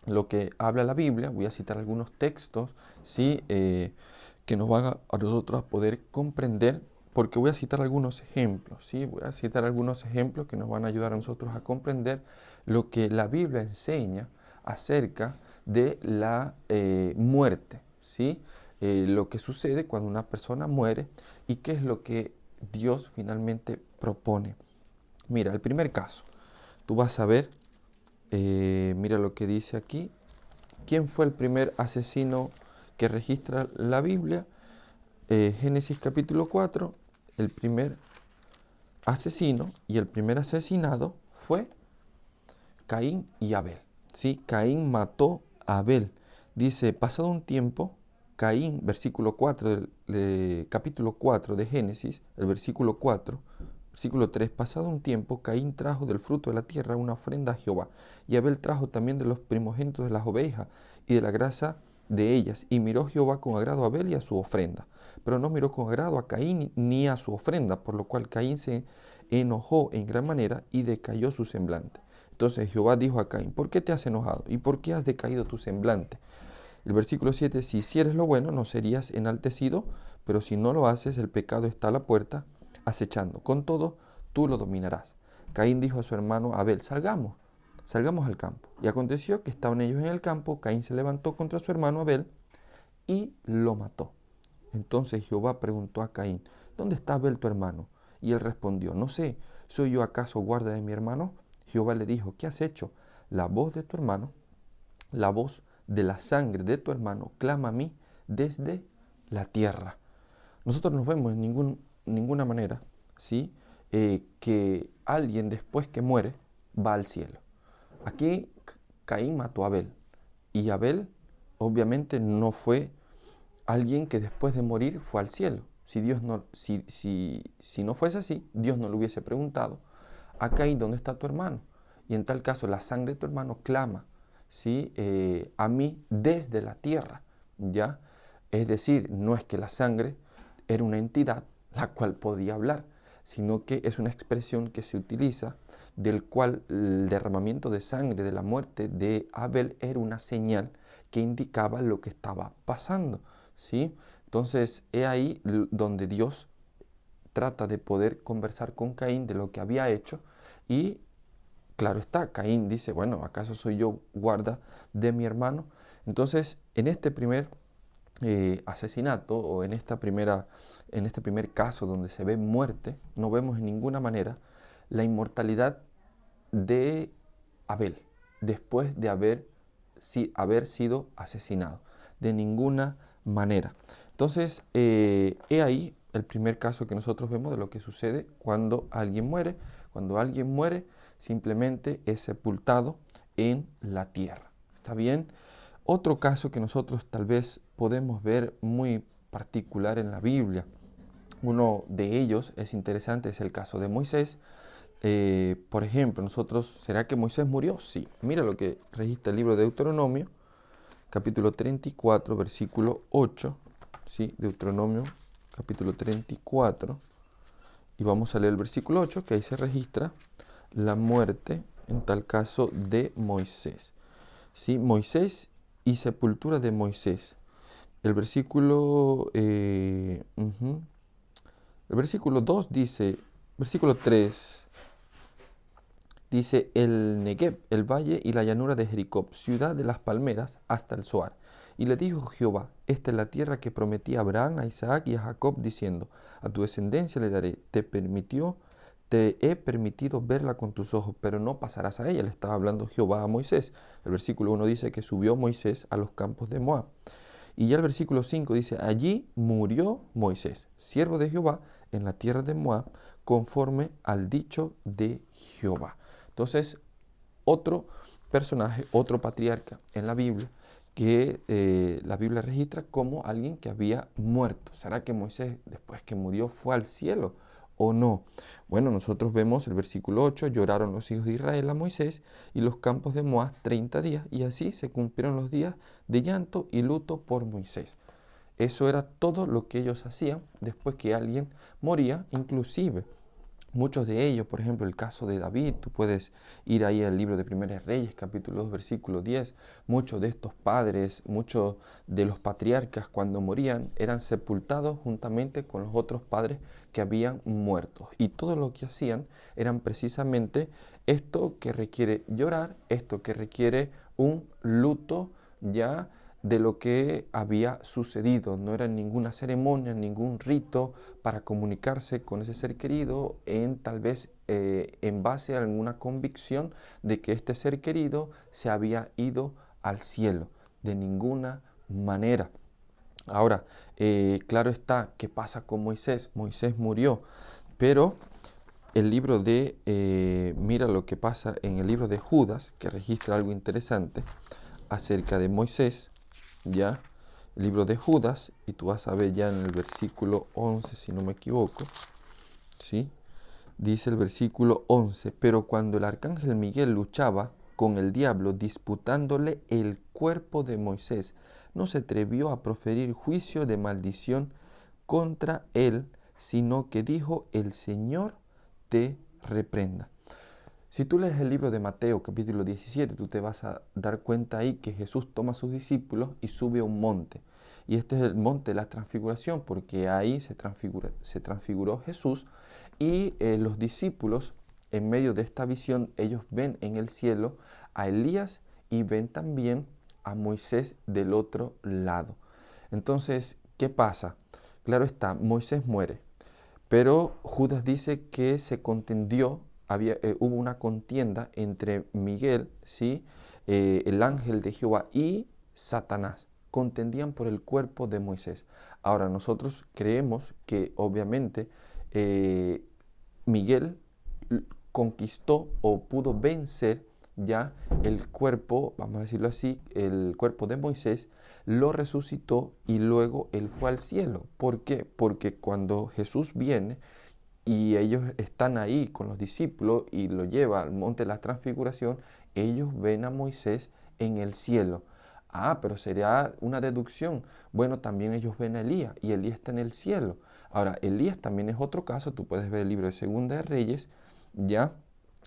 [SPEAKER 1] lo que habla la Biblia. Voy a citar algunos textos, ¿sí? Que nos van a nosotros a poder comprender, porque voy a citar algunos ejemplos, ¿sí? Voy a citar algunos ejemplos que nos van a ayudar a nosotros a comprender lo que la Biblia enseña acerca de la muerte, ¿sí? Lo que sucede cuando una persona muere y qué es lo que Dios finalmente propone. Mira, el primer caso, tú vas a ver, mira lo que dice aquí. ¿Quién fue el primer asesino que registra la Biblia? Génesis capítulo 4, el primer asesino y el primer asesinado fue Caín y Abel. ¿Sí? Caín mató a Abel. Dice, pasado un tiempo, Caín, versículo 4 capítulo 4 de Génesis, el versículo 4, versículo 3, pasado un tiempo, Caín trajo del fruto de la tierra una ofrenda a Jehová, y Abel trajo también de los primogénitos de las ovejas y de la grasa de ellas, y miró Jehová con agrado a Abel y a su ofrenda, pero no miró con agrado a Caín ni a su ofrenda, por lo cual Caín se enojó en gran manera y decayó su semblante. Entonces Jehová dijo a Caín, ¿por qué te has enojado? ¿Y por qué has decaído tu semblante? El versículo 7, si hicieres lo bueno, no serías enaltecido, pero si no lo haces, el pecado está a la puerta, acechando. Con todo, tú lo dominarás. Caín dijo a su hermano Abel, salgamos al campo. Y aconteció que estaban ellos en el campo, Caín se levantó contra su hermano Abel y lo mató. Entonces Jehová preguntó a Caín, ¿dónde está Abel tu hermano? Y él respondió, no sé, ¿soy yo acaso guarda de mi hermano? Jehová le dijo, ¿qué has hecho? La voz de tu hermano, la voz de la sangre de tu hermano, clama a mí desde la tierra. Nosotros no vemos en ninguna manera, ¿sí? Que alguien después que muere va al cielo. Aquí Caín mató a Abel. Y Abel obviamente no fue alguien que después de morir fue al cielo. Si no fuese así, Dios no le hubiese preguntado a Caín, ¿dónde está tu hermano? Y en tal caso la sangre de tu hermano clama, ¿sí? A mí desde la tierra, ¿ya? Es decir, no es que la sangre era una entidad la cual podía hablar, sino que es una expresión que se utiliza, del cual el derramamiento de sangre de la muerte de Abel era una señal que indicaba lo que estaba pasando, ¿sí? Entonces, es ahí donde Dios trata de poder conversar con Caín de lo que había hecho y claro está, Caín dice, bueno, ¿acaso soy yo guarda de mi hermano? Entonces, en este primer asesinato o en este primer caso donde se ve muerte, no vemos en ninguna manera la inmortalidad de Abel después de haber sido asesinado. De ninguna manera. Entonces, he ahí el primer caso que nosotros vemos de lo que sucede cuando alguien muere. Cuando alguien muere, simplemente es sepultado en la tierra. ¿Está bien? Otro caso que nosotros tal vez podemos ver muy particular en la Biblia, uno de ellos es interesante, es el caso de Moisés. Por ejemplo, ¿será que Moisés murió? Sí. Mira lo que registra el libro de Deuteronomio, capítulo 34, versículo 8. ¿Sí? Deuteronomio, capítulo 34. Y vamos a leer el versículo 8, que ahí se registra la muerte, en tal caso, de Moisés. ¿Sí? Moisés y sepultura de Moisés. El versículo, el versículo 2 dice, versículo 3, dice, el Negev, el valle y la llanura de Jericó, ciudad de las palmeras, hasta el Zoar. Y le dijo Jehová, esta es la tierra que prometí a Abraham, a Isaac y a Jacob, diciendo, a tu descendencia le daré. Te he permitido verla con tus ojos, pero no pasarás a ella. Le estaba hablando Jehová a Moisés. El versículo 1 dice que subió Moisés a los campos de Moab. Y ya el versículo 5 dice, allí murió Moisés, siervo de Jehová, en la tierra de Moab, conforme al dicho de Jehová. Entonces, otro personaje, otro patriarca en la Biblia, que la Biblia registra como alguien que había muerto. ¿Será que Moisés, después que murió, fue al cielo o no? Bueno, nosotros vemos el versículo 8, lloraron los hijos de Israel a Moisés y los campos de Moab 30 días, y así se cumplieron los días de llanto y luto por Moisés. Eso era todo lo que ellos hacían después que alguien moría, inclusive muchos de ellos, por ejemplo, el caso de David, tú puedes ir ahí al libro de Primeros Reyes, capítulo 2, versículo 10. Muchos de estos padres, muchos de los patriarcas, cuando morían, eran sepultados juntamente con los otros padres que habían muerto. Y todo lo que hacían eran precisamente esto que requiere llorar, esto que requiere un luto ya de lo que había sucedido. No era ninguna ceremonia, ningún rito para comunicarse con ese ser querido, tal vez en base a alguna convicción de que este ser querido se había ido al cielo. De ninguna manera. Ahora, claro está, ¿qué pasa con Moisés? Moisés murió, pero el libro mira lo que pasa en el libro de Judas, que registra algo interesante acerca de Moisés. Ya, el libro de Judas, y tú vas a ver ya en el versículo 11, si no me equivoco, ¿sí? Dice el versículo 11, pero cuando el arcángel Miguel luchaba con el diablo disputándole el cuerpo de Moisés, no se atrevió a proferir juicio de maldición contra él, sino que dijo, el Señor te reprenda. Si tú lees el libro de Mateo capítulo 17, tú te vas a dar cuenta ahí que Jesús toma a sus discípulos y sube a un monte. Y este es el monte de la transfiguración, porque ahí se transfiguró Jesús y los discípulos, en medio de esta visión, ellos ven en el cielo a Elías y ven también a Moisés del otro lado. Entonces, ¿qué pasa? Claro está, Moisés muere, pero Judas dice que se contendió, hubo una contienda entre Miguel, ¿sí? El ángel de Jehová, y Satanás. Contendían por el cuerpo de Moisés. Ahora, nosotros creemos que obviamente Miguel conquistó o pudo vencer ya el cuerpo, vamos a decirlo así, el cuerpo de Moisés lo resucitó y luego él fue al cielo. ¿Por qué? Porque cuando Jesús viene y ellos están ahí con los discípulos y lo lleva al monte de la transfiguración, ellos ven a Moisés en el cielo. Ah, pero sería una deducción. Bueno, también ellos ven a Elías y Elías está en el cielo. Ahora, Elías también es otro caso, tú puedes ver el libro de Segunda de Reyes, ya,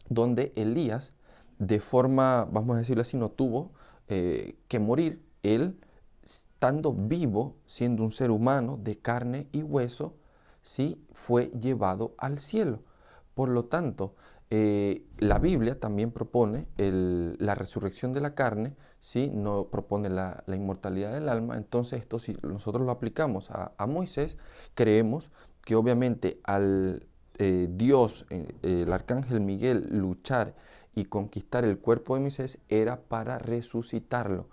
[SPEAKER 1] donde Elías, de forma, vamos a decirlo así, no tuvo que morir. Él, estando vivo, siendo un ser humano de carne y hueso, sí fue llevado al cielo. Por lo tanto, la Biblia también propone la resurrección de la carne, ¿sí? No propone la inmortalidad del alma. Entonces, esto si nosotros lo aplicamos a Moisés, creemos que obviamente al Dios, el arcángel Miguel, luchar y conquistar el cuerpo de Moisés era para resucitarlo.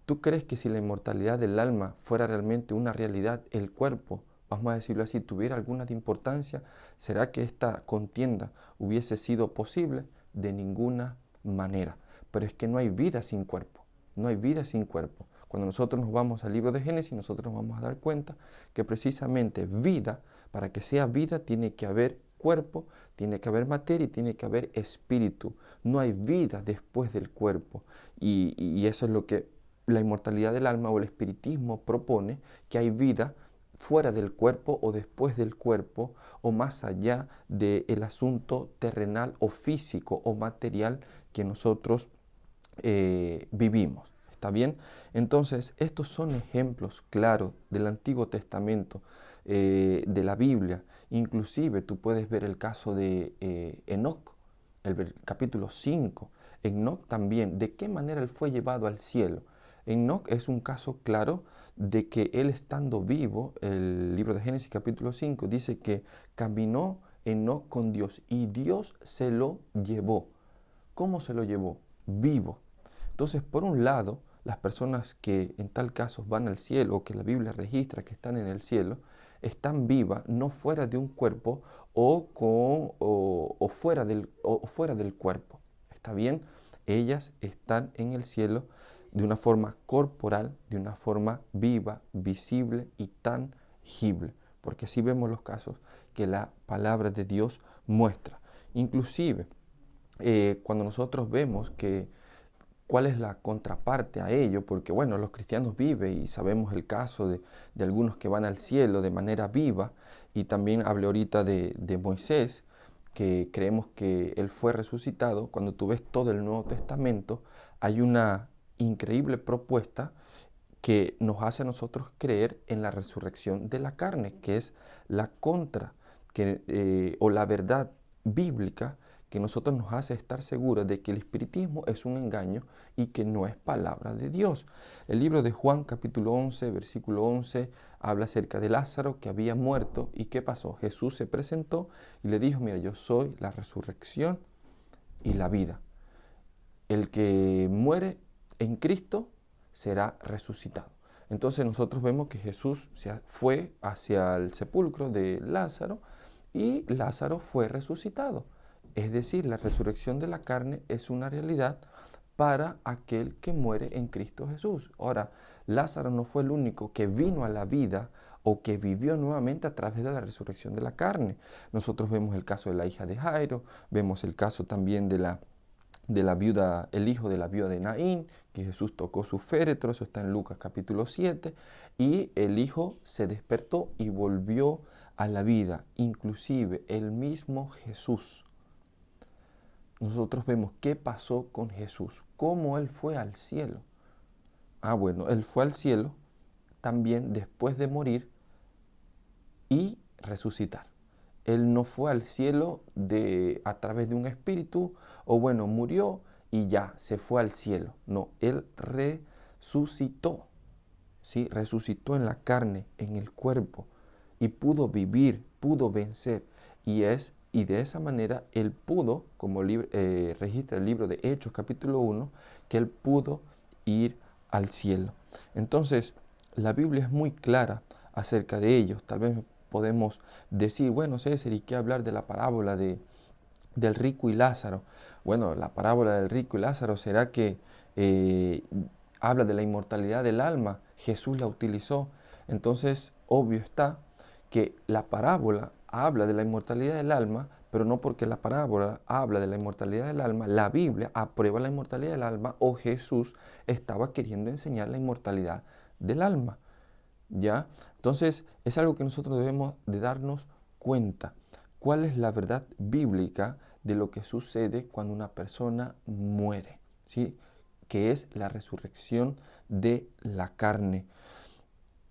[SPEAKER 1] ¿Tú crees que si la inmortalidad del alma fuera realmente una realidad, el cuerpo, vamos a decirlo así, tuviera alguna de importancia? ¿Será que esta contienda hubiese sido posible? De ninguna manera. Pero es que no hay vida sin cuerpo, no hay vida sin cuerpo. Cuando nosotros nos vamos al libro de Génesis, nosotros nos vamos a dar cuenta que precisamente vida, para que sea vida, tiene que haber cuerpo, tiene que haber materia y tiene que haber espíritu. No hay vida después del cuerpo. Y eso es lo que la inmortalidad del alma o el espiritismo propone, que hay vida fuera del cuerpo o después del cuerpo o más allá del asunto terrenal o físico o material que nosotros vivimos. ¿Está bien? Entonces, estos son ejemplos claros del Antiguo Testamento, de la Biblia. Inclusive tú puedes ver el caso de Enoc, el capítulo 5. Enoc también, ¿de qué manera él fue llevado al cielo? Enoc es un caso claro de que él estando vivo, el libro de Génesis capítulo 5 dice que caminó Enoc con Dios y Dios se lo llevó. ¿Cómo se lo llevó? Vivo. Entonces, por un lado, las personas que en tal caso van al cielo o que la Biblia registra que están en el cielo, están vivas, no fuera de un cuerpo o fuera del cuerpo. ¿Está bien? Ellas están en el cielo de una forma corporal, de una forma viva, visible y tangible. Porque así vemos los casos que la palabra de Dios muestra. Inclusive, cuando nosotros vemos que cuál es la contraparte a ello, porque bueno, los cristianos viven y sabemos el caso de algunos que van al cielo de manera viva, y también hablé ahorita de Moisés, que creemos que él fue resucitado. Cuando tú ves todo el Nuevo Testamento, hay una increíble propuesta que nos hace a nosotros creer en la resurrección de la carne, que es la contra o la verdad bíblica que nosotros nos hace estar seguros de que el espiritismo es un engaño y que no es palabra de Dios. El libro de Juan capítulo 11, versículo 11, habla acerca de Lázaro que había muerto y ¿qué pasó? Jesús se presentó y le dijo, mira, yo soy la resurrección y la vida. El que muere en Cristo será resucitado. Entonces nosotros vemos que Jesús fue hacia el sepulcro de Lázaro y Lázaro fue resucitado. Es decir, la resurrección de la carne es una realidad para aquel que muere en Cristo Jesús. Ahora, Lázaro no fue el único que vino a la vida o que vivió nuevamente a través de la resurrección de la carne. Nosotros vemos el caso de la hija de Jairo, vemos el caso también de la viuda, el hijo de la viuda de Naín, que Jesús tocó su féretro, eso está en Lucas capítulo 7, y el hijo se despertó y volvió a la vida, inclusive el mismo Jesús. Nosotros vemos qué pasó con Jesús, cómo él fue al cielo. Ah, bueno, él fue al cielo también después de morir y resucitar. Él no fue al cielo a través de un espíritu, o bueno, murió y ya se fue al cielo. No, él resucitó, ¿sí? Resucitó en la carne, en el cuerpo, y pudo vivir, pudo vencer. Y de esa manera él pudo, como registra el libro de Hechos capítulo 1, que él pudo ir al cielo. Entonces, la Biblia es muy clara acerca de ellos. Tal vez podemos decir, bueno, César, ¿y qué hablar de la parábola del rico y Lázaro. Bueno, la parábola del rico y Lázaro será que eh, habla de la inmortalidad del alma. Jesús la utilizó. Entonces, obvio está que la parábola habla de la inmortalidad del alma, pero no porque la parábola habla de la inmortalidad del alma, la Biblia aprueba la inmortalidad del alma o Jesús estaba queriendo enseñar la inmortalidad del alma. ¿Ya? Entonces, es algo que nosotros debemos de darnos cuenta. ¿Cuál es la verdad bíblica de lo que sucede cuando una persona muere? ¿Sí? Que es la resurrección de la carne.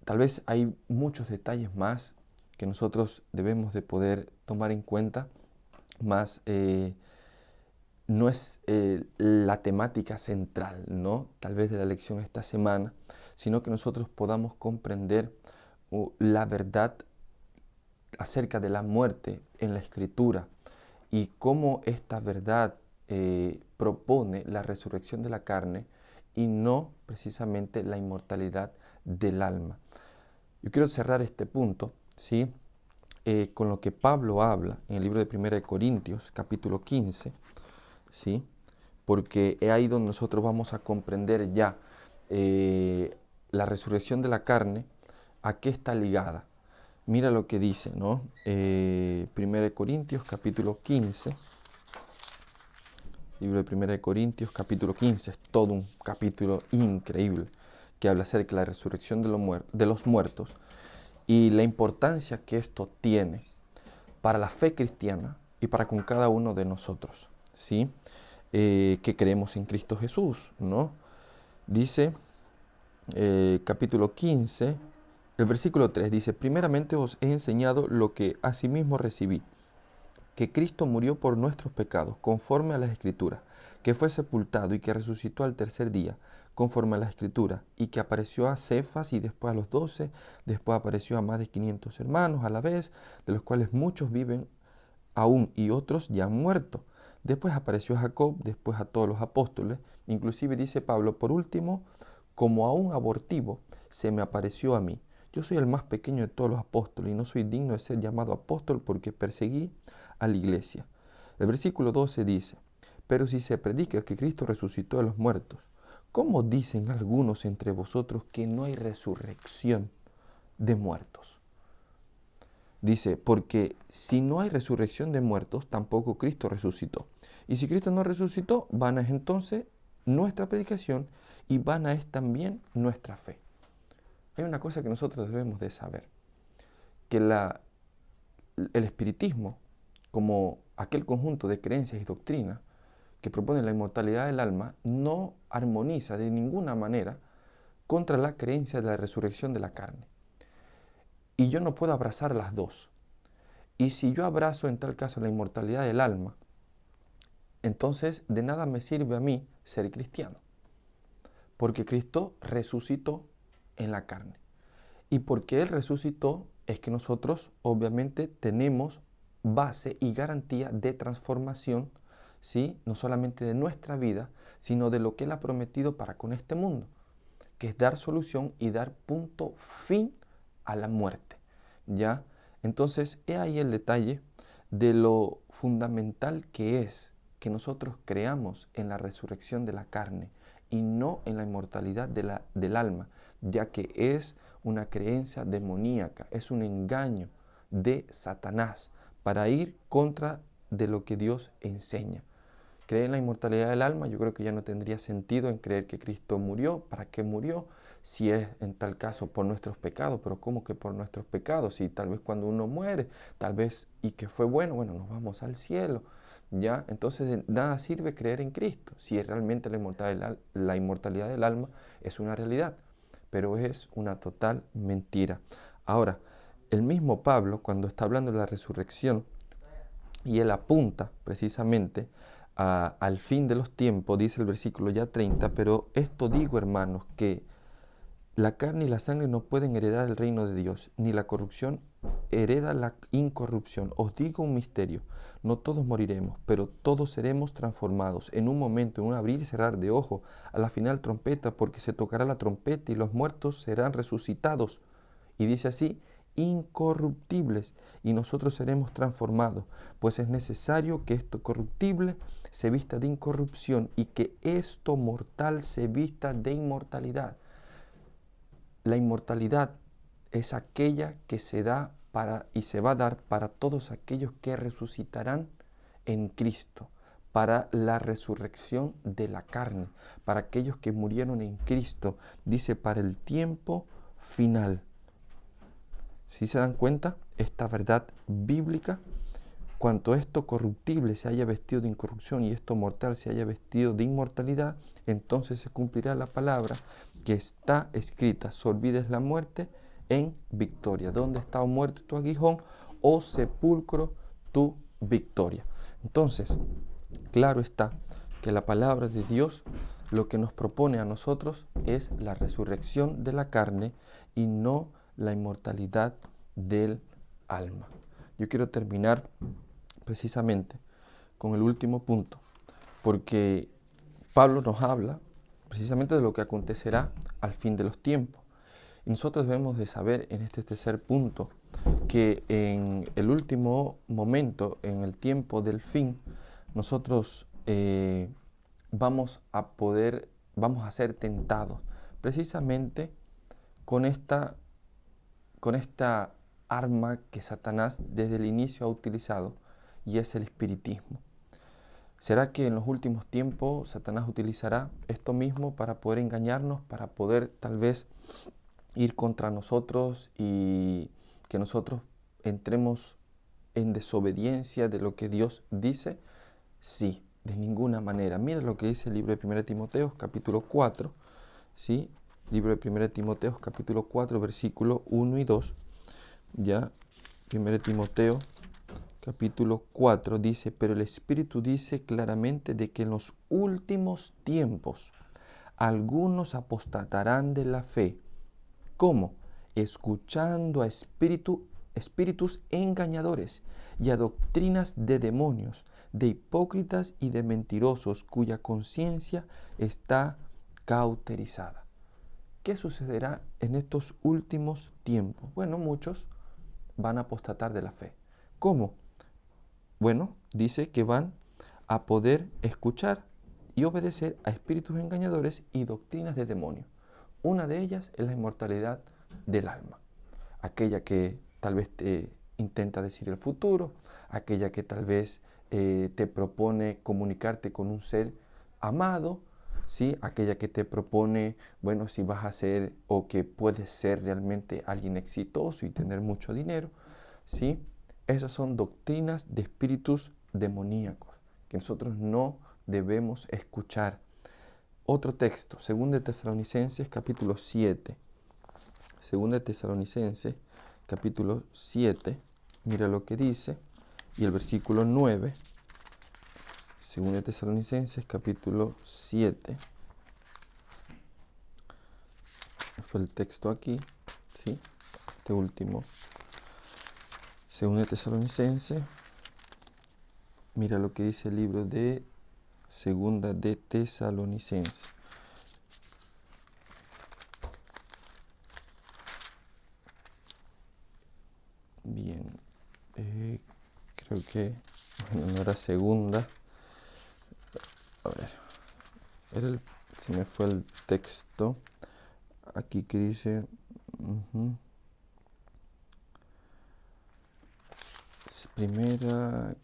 [SPEAKER 1] Tal vez hay muchos detalles más que nosotros debemos de poder tomar en cuenta, más no es la temática central, ¿no? Tal vez de la lección esta semana, sino que nosotros podamos comprender la verdad acerca de la muerte en la Escritura y cómo esta verdad propone la resurrección de la carne y no precisamente la inmortalidad del alma. Yo quiero cerrar este punto, ¿sí? Con lo que Pablo habla en el libro de 1 de Corintios, capítulo 15, ¿sí? Porque es ahí donde nosotros vamos a comprender ya la resurrección de la carne, a qué está ligada. Mira lo que dice, ¿no? 1 de Corintios, capítulo 15, libro de 1 de Corintios, capítulo 15, es todo un capítulo increíble que habla acerca de la resurrección de los muertos y la importancia que esto tiene para la fe cristiana y para con cada uno de nosotros, ¿sí? Que creemos en Cristo Jesús, ¿no? Dice, capítulo 15, el versículo 3, dice, primeramente os he enseñado lo que asimismo recibí, que Cristo murió por nuestros pecados, conforme a las Escrituras, que fue sepultado y que resucitó al tercer día, conforme a las Escrituras, y que apareció a Cefas y después a los 12, después apareció a más de 500 hermanos a la vez, de los cuales muchos viven aún y otros ya han muerto. Después apareció a Jacob, después a todos los apóstoles, inclusive dice Pablo, por último, como a un abortivo, se me apareció a mí. Yo soy el más pequeño de todos los apóstoles y no soy digno de ser llamado apóstol porque perseguí a la iglesia. El versículo 12 dice, pero si se predica que Cristo resucitó de los muertos, ¿cómo dicen algunos entre vosotros que no hay resurrección de muertos? Dice, porque si no hay resurrección de muertos, tampoco Cristo resucitó. Y si Cristo no resucitó, vana es entonces nuestra predicación y vana es también nuestra fe. Hay una cosa que nosotros debemos de saber, que el espiritismo, como aquel conjunto de creencias y doctrinas que proponen la inmortalidad del alma, no armoniza de ninguna manera contra la creencia de la resurrección de la carne. Y yo no puedo abrazar las dos. Y si yo abrazo en tal caso la inmortalidad del alma, entonces de nada me sirve a mí ser cristiano. Porque Cristo resucitó en la carne. Y porque Él resucitó es que nosotros obviamente tenemos base y garantía de transformación, ¿sí? No solamente de nuestra vida, sino de lo que Él ha prometido para con este mundo, que es dar solución y dar punto fin a la muerte, ¿ya? Entonces, he ahí el detalle de lo fundamental que es que nosotros creamos en la resurrección de la carne y no en la inmortalidad del alma, ya que es una creencia demoníaca, es un engaño de Satanás para ir contra de lo que Dios enseña. Creer en la inmortalidad del alma, yo creo que ya no tendría sentido en creer que Cristo murió. ¿Para qué murió? Si es en tal caso por nuestros pecados, pero ¿cómo que por nuestros pecados? Si tal vez cuando uno muere, tal vez y que fue bueno, nos vamos al cielo, ¿ya? Entonces de nada sirve creer en Cristo, si realmente la inmortalidad del alma es una realidad, pero es una total mentira. Ahora, el mismo Pablo, cuando está hablando de la resurrección, y él apunta precisamente al fin de los tiempos, dice el versículo ya 30, pero esto digo, hermanos, que la carne y la sangre no pueden heredar el reino de Dios, ni la corrupción hereda la incorrupción. Os digo un misterio, no todos moriremos, pero todos seremos transformados en un momento, en un abrir y cerrar de ojo, a la final trompeta, porque se tocará la trompeta y los muertos serán resucitados. Y dice así, incorruptibles y nosotros seremos transformados, pues es necesario que esto corruptible se vista de incorrupción y que esto mortal se vista de inmortalidad. La inmortalidad es aquella que se da y se va a dar para todos aquellos que resucitarán en Cristo, para la resurrección de la carne, para aquellos que murieron en Cristo, dice, para el tiempo final. ¿Sí se dan cuenta? Esta verdad bíblica, cuanto esto corruptible se haya vestido de incorrupción y esto mortal se haya vestido de inmortalidad, entonces se cumplirá la palabra que está escrita: se olvides la muerte en victoria. ¿Dónde está, oh muerte, tu aguijón, oh sepulcro, tu victoria? Entonces, claro está que la palabra de Dios lo que nos propone a nosotros es la resurrección de la carne y no la inmortalidad del alma. Yo quiero terminar precisamente con el último punto, porque Pablo nos habla precisamente de lo que acontecerá al fin de los tiempos. Y nosotros debemos de saber en este tercer punto que en el último momento, en el tiempo del fin, nosotros vamos a ser tentados precisamente con esta arma que Satanás desde el inicio ha utilizado, y es el espiritismo. ¿Será que en los últimos tiempos Satanás utilizará esto mismo para poder engañarnos, para poder tal vez ir contra nosotros y que nosotros entremos en desobediencia de lo que Dios dice? Sí, de ninguna manera. Mira lo que dice el libro de 1 Timoteo, capítulo 4, ¿sí? Libro de 1 Timoteo, capítulo 4, versículo 1 y 2. Ya, 1 Timoteo, capítulo 4, dice: pero el Espíritu dice claramente de que en los últimos tiempos algunos apostatarán de la fe. ¿Cómo? Escuchando a espíritus engañadores y a doctrinas de demonios, de hipócritas y de mentirosos, cuya conciencia está cauterizada. ¿Qué sucederá en estos últimos tiempos? Bueno, muchos van a apostatar de la fe. ¿Cómo? Bueno, dice que van a poder escuchar y obedecer a espíritus engañadores y doctrinas de demonios. Una de ellas es la inmortalidad del alma, aquella que tal vez te intenta decir el futuro, aquella que tal vez te propone comunicarte con un ser amado, ¿sí? Aquella que te propone, bueno, si vas a ser o que puedes ser realmente alguien exitoso y tener mucho dinero, ¿sí? Esas son doctrinas de espíritus demoníacos que nosotros no debemos escuchar. Otro texto, 2 de Tesalonicenses, capítulo 7. 2 de Tesalonicenses, capítulo 7, mira lo que dice, y el versículo 9. 2 de Tesalonicenses, capítulo 7. Fue el texto aquí, ¿sí? Este último. 2 de Tesalonicenses, mira lo que dice el libro de 2 de Tesalonicenses. Bien, creo que no era segunda. A ver, se me fue el texto. Aquí que dice... Primera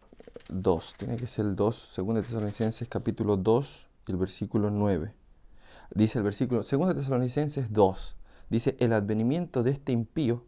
[SPEAKER 1] 2, tiene que ser el 2, 2 de Tesalonicenses capítulo 2 y el versículo 9. Dice el versículo, 2 de Tesalonicenses 2, dice: el advenimiento de este impío,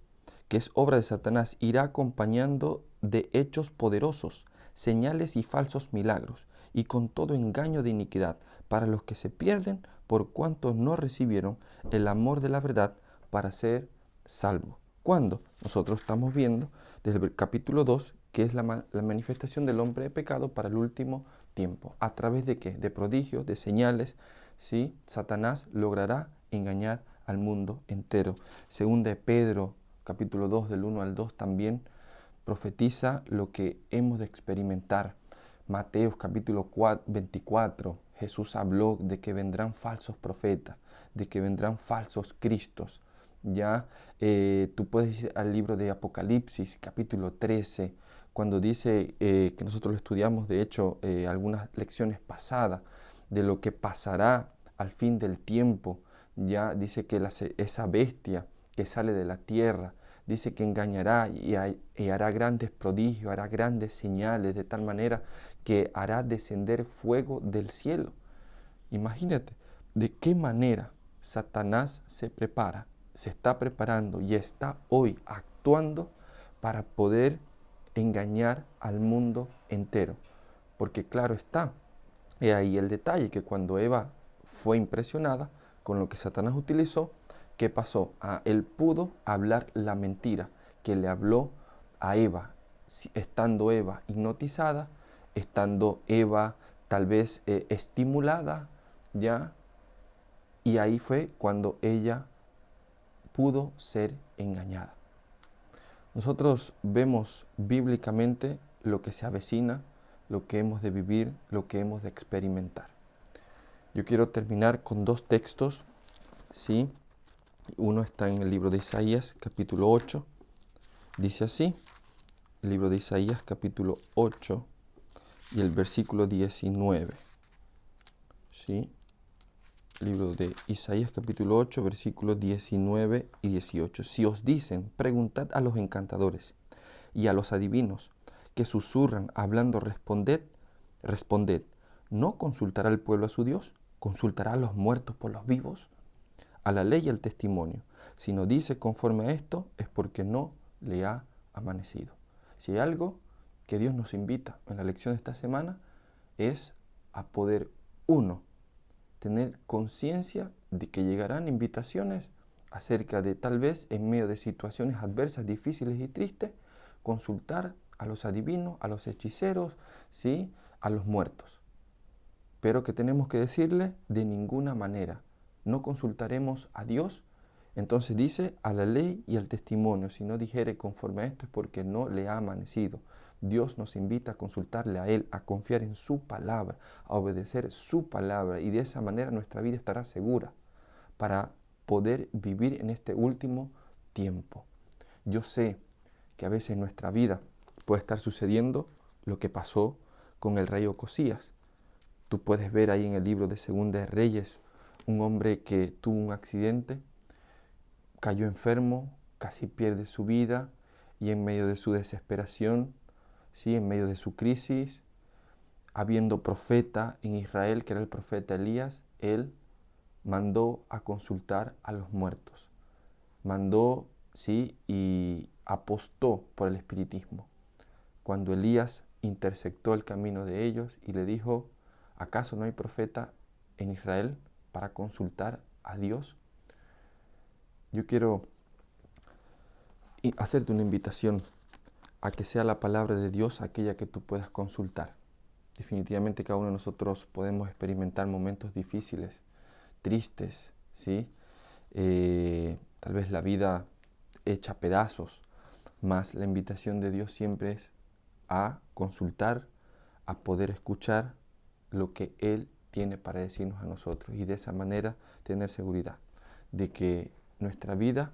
[SPEAKER 1] que es obra de Satanás, irá acompañando de hechos poderosos, señales y falsos milagros, y con todo engaño de iniquidad, para los que se pierden por cuanto no recibieron el amor de la verdad para ser salvos. ¿Cuándo? Nosotros estamos viendo desde el capítulo 2 que es la manifestación del hombre de pecado para el último tiempo. ¿A través de qué? De prodigios, de señales, ¿sí? Satanás logrará engañar al mundo entero. Segunda de Pedro, capítulo 2, del 1 al 2, también profetiza lo que hemos de experimentar. Mateo, capítulo 24, Jesús habló de que vendrán falsos profetas, de que vendrán falsos cristos, Ya tú puedes ir al libro de Apocalipsis, capítulo 13, cuando dice que nosotros lo estudiamos, de hecho, algunas lecciones pasadas, de lo que pasará al fin del tiempo. Ya dice que esa bestia que sale de la tierra, dice que engañará y hará grandes prodigios, hará grandes señales, de tal manera que hará descender fuego del cielo. Imagínate de qué manera Satanás se está preparando y está hoy actuando para poder engañar al mundo entero. Porque claro está, he ahí el detalle, que cuando Eva fue impresionada con lo que Satanás utilizó, ¿qué pasó? Él pudo hablar la mentira que le habló a Eva, estando Eva hipnotizada, estando Eva tal vez estimulada, ¿ya? Y ahí fue cuando ella pudo ser engañada. Nosotros vemos bíblicamente lo que se avecina, lo que hemos de vivir, lo que hemos de experimentar. Yo quiero terminar con dos textos, ¿sí? Uno está en el libro de Isaías, capítulo 8. Dice así, el libro de Isaías, capítulo 8, y el versículo 19. ¿Sí? Libro de Isaías, capítulo 8, versículos 19 y 18. Si os dicen, preguntad a los encantadores y a los adivinos que susurran hablando, responded, ¿no consultará el pueblo a su Dios? ¿Consultará a los muertos por los vivos? A la ley y al testimonio. Si no dice conforme a esto, es porque no le ha amanecido. Si hay algo que Dios nos invita en la lección de esta semana, es a poder, uno, tener conciencia de que llegarán invitaciones acerca de, tal vez en medio de situaciones adversas, difíciles y tristes, consultar a los adivinos, a los hechiceros, ¿sí? A los muertos. Pero que tenemos que decirle, de ninguna manera no consultaremos a Dios. Entonces dice, a la ley y al testimonio. Si no dijere conforme a esto, es porque no le ha amanecido. Dios nos invita a consultarle a Él, a confiar en su palabra, a obedecer su palabra, y de esa manera nuestra vida estará segura para poder vivir en este último tiempo. Yo sé que a veces en nuestra vida puede estar sucediendo lo que pasó con el rey Ocosías. Tú puedes ver ahí en el libro de Segunda de Reyes un hombre que tuvo un accidente, cayó enfermo, casi pierde su vida, y en medio de su desesperación, ¿sí? En medio de su crisis, habiendo profeta en Israel, que era el profeta Elías, él mandó a consultar a los muertos. Mandó, ¿sí? Y apostó por el espiritismo. Cuando Elías intersectó el camino de ellos y le dijo, ¿acaso no hay profeta en Israel para consultar a Dios? Yo quiero hacerte una invitación a que sea la palabra de Dios aquella que tú puedas consultar. Definitivamente cada uno de nosotros podemos experimentar momentos difíciles, tristes, ¿sí? Tal vez la vida hecha pedazos, mas la invitación de Dios siempre es a consultar, a poder escuchar lo que Él tiene para decirnos a nosotros, y de esa manera tener seguridad de que nuestra vida,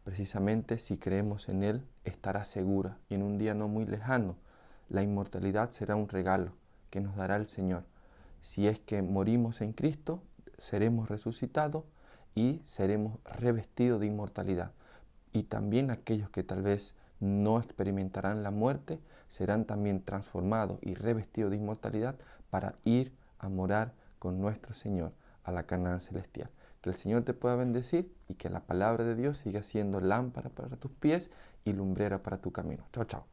[SPEAKER 1] precisamente si creemos en Él, estará segura, y en un día no muy lejano la inmortalidad será un regalo que nos dará el Señor. Si es que morimos en Cristo, seremos resucitados y seremos revestidos de inmortalidad. Y también aquellos que tal vez no experimentarán la muerte serán también transformados y revestidos de inmortalidad para ir a morar con nuestro Señor a la Canaán celestial. Que el Señor te pueda bendecir y que la palabra de Dios siga siendo lámpara para tus pies y lumbrera para tu camino. Chao, chao.